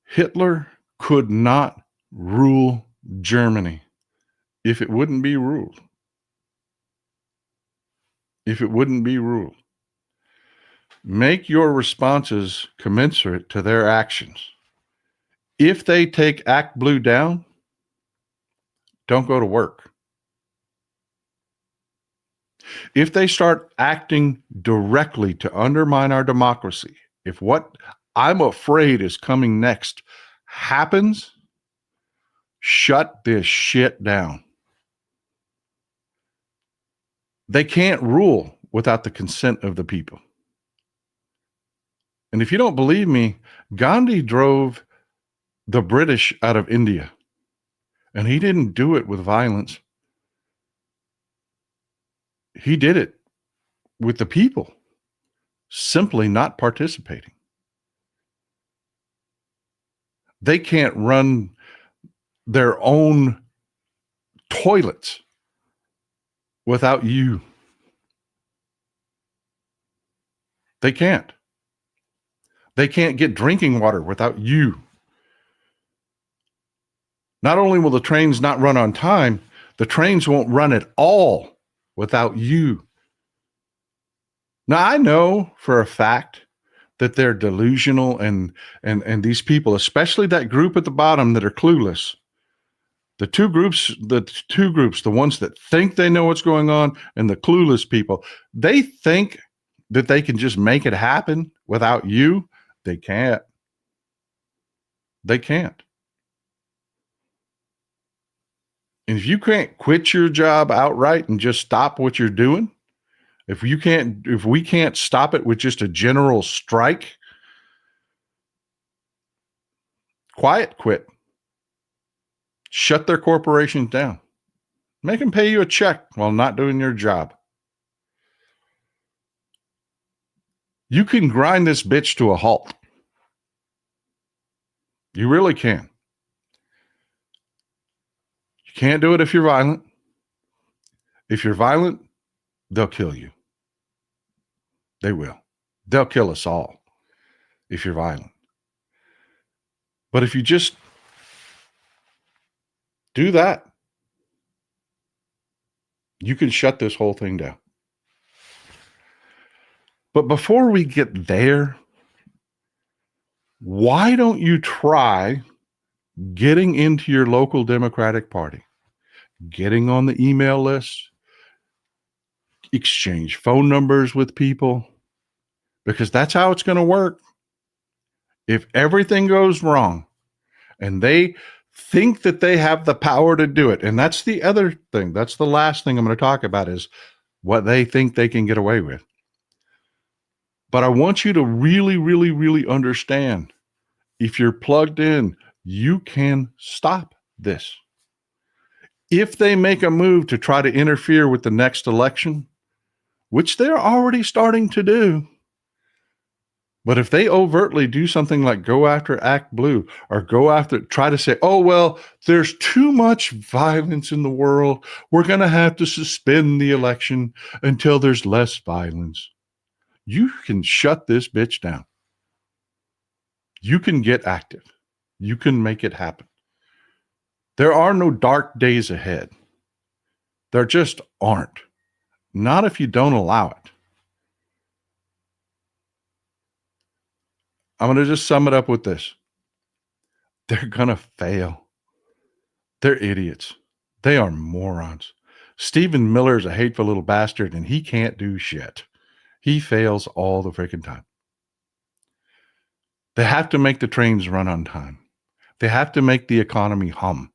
Hitler could not rule Germany if it wouldn't be ruled. If it wouldn't be ruled. Make your responses commensurate to their actions. If they take Act Blue down, don't go to work. If they start acting directly to undermine our democracy, if what I'm afraid is coming next happens, shut this shit down. They can't rule without the consent of the people. And if you don't believe me, Gandhi drove the British out of India, and he didn't do it with violence. He did it with the people simply not participating. They can't run their own toilets without you. They can't. They can't get drinking water without you. Not only will the trains not run on time, the trains won't run at all without you. Now, I know for a fact that they're delusional and these people, especially that group at the bottom that are clueless. The two groups, the ones that think they know what's going on and the clueless people, they think that they can just make it happen without you. They can't. They can't. And if you can't quit your job outright and just stop what you're doing, if we can't stop it with just a general strike, quiet quit. Shut their corporations down. Make them pay you a check while not doing your job. You can grind this bitch to a halt. You really can. You can't do it if you're violent. If you're violent, they'll kill you. They will. They'll kill us all if you're violent. But if you just do that, you can shut this whole thing down. But before we get there, why don't you try getting into your local Democratic Party, getting on the email list, exchange phone numbers with people, because that's how it's going to work. If everything goes wrong and they think that they have the power to do it, and that's the other thing, that's the last thing I'm going to talk about, is what they think they can get away with. But I want you to really, really, really understand, if you're plugged in, you can stop this. If they make a move to try to interfere with the next election, which they're already starting to do, but if they overtly do something like go after Act Blue or try to say, oh, well, there's too much violence in the world, we're going to have to suspend the election until there's less violence. You can shut this bitch down. You can get active. You can make it happen. There are no dark days ahead. There just aren't. Not if you don't allow it. I'm going to just sum it up with this. They're going to fail. They're idiots. They are morons. Stephen Miller's a hateful little bastard, and he can't do shit. He fails all the freaking time. They have to make the trains run on time. They have to make the economy hum.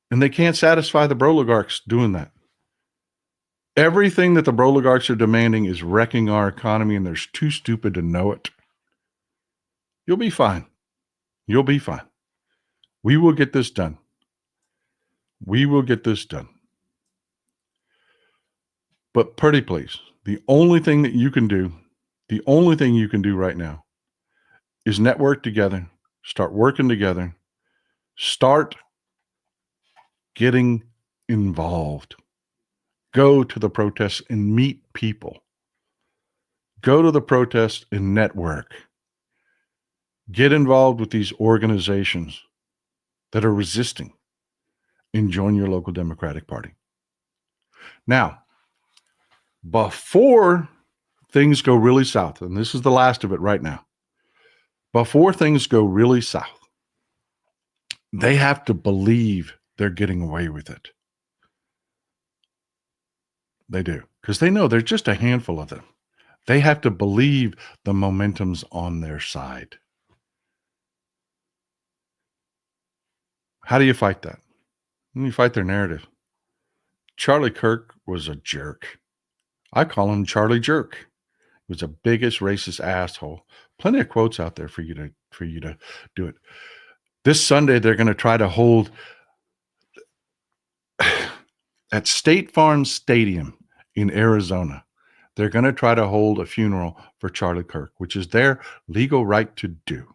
And they can't satisfy the broligarchs doing that. Everything that the broligarchs are demanding is wrecking our economy, and they're too stupid to know it. You'll be fine. You'll be fine. We will get this done. We will get this done. But pretty please, the only thing you can do right now is network together, start working together, start getting involved. Go to the protests and meet people. Go to the protests and network. Get involved with these organizations that are resisting and join your local Democratic Party. Now, before things go really south, and this is the last of it right now, before things go really south, they have to believe they're getting away with it. They do, because they know there's just a handful of them. They have to believe the momentum's on their side. How do you fight that? You fight their narrative. Charlie Kirk was a jerk. I call him Charlie Jerk. He was the biggest racist asshole. Plenty of quotes out there for you to do it. This Sunday, they're going to try to hold at State Farm Stadium in Arizona. They're going to try to hold a funeral for Charlie Kirk, which is their legal right to do.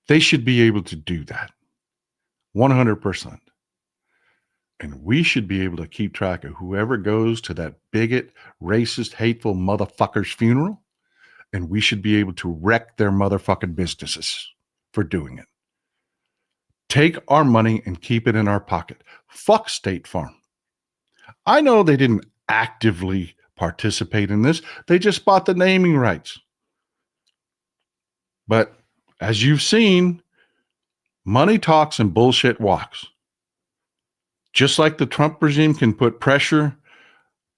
They should be able to do that 100%. And we should be able to keep track of whoever goes to that bigot, racist, hateful motherfucker's funeral, and we should be able to wreck their motherfucking businesses for doing it. Take our money and keep it in our pocket. Fuck State Farm. I know they didn't actively participate in this. They just bought the naming rights. But as you've seen, money talks and bullshit walks. Just like the Trump regime can put pressure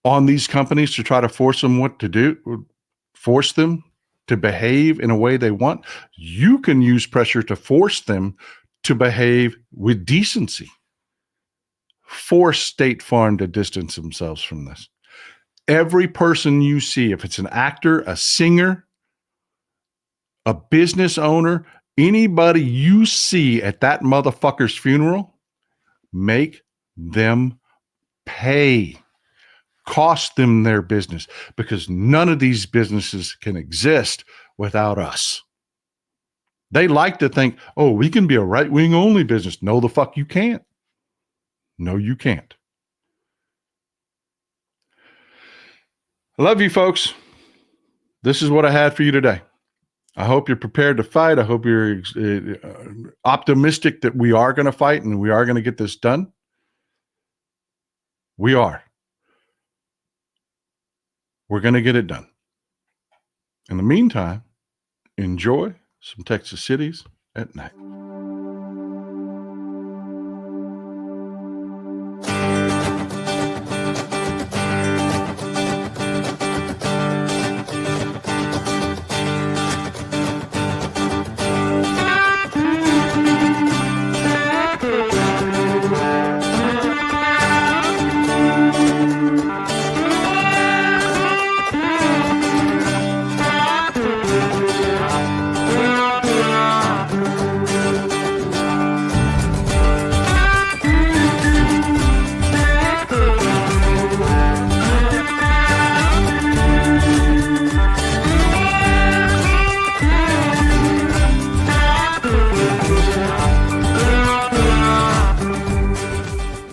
on these companies to try to force them what to do, force them to behave in a way they want, you can use pressure to force them to behave with decency. Force State Farm to distance themselves from this. Every person you see, if it's an actor, a singer, a business owner, anybody you see at that motherfucker's funeral, make them pay. Cost them their business, because none of these businesses can exist without us. They like to think, oh, we can be a right-wing only business. No, the fuck you can't. No, you can't. I love you, folks. This is what I had for you today. I hope you're prepared to fight. I hope you're optimistic that we are going to fight and we are going to get this done. We are. We're going to get it done. In the meantime, enjoy some Texas cities at night.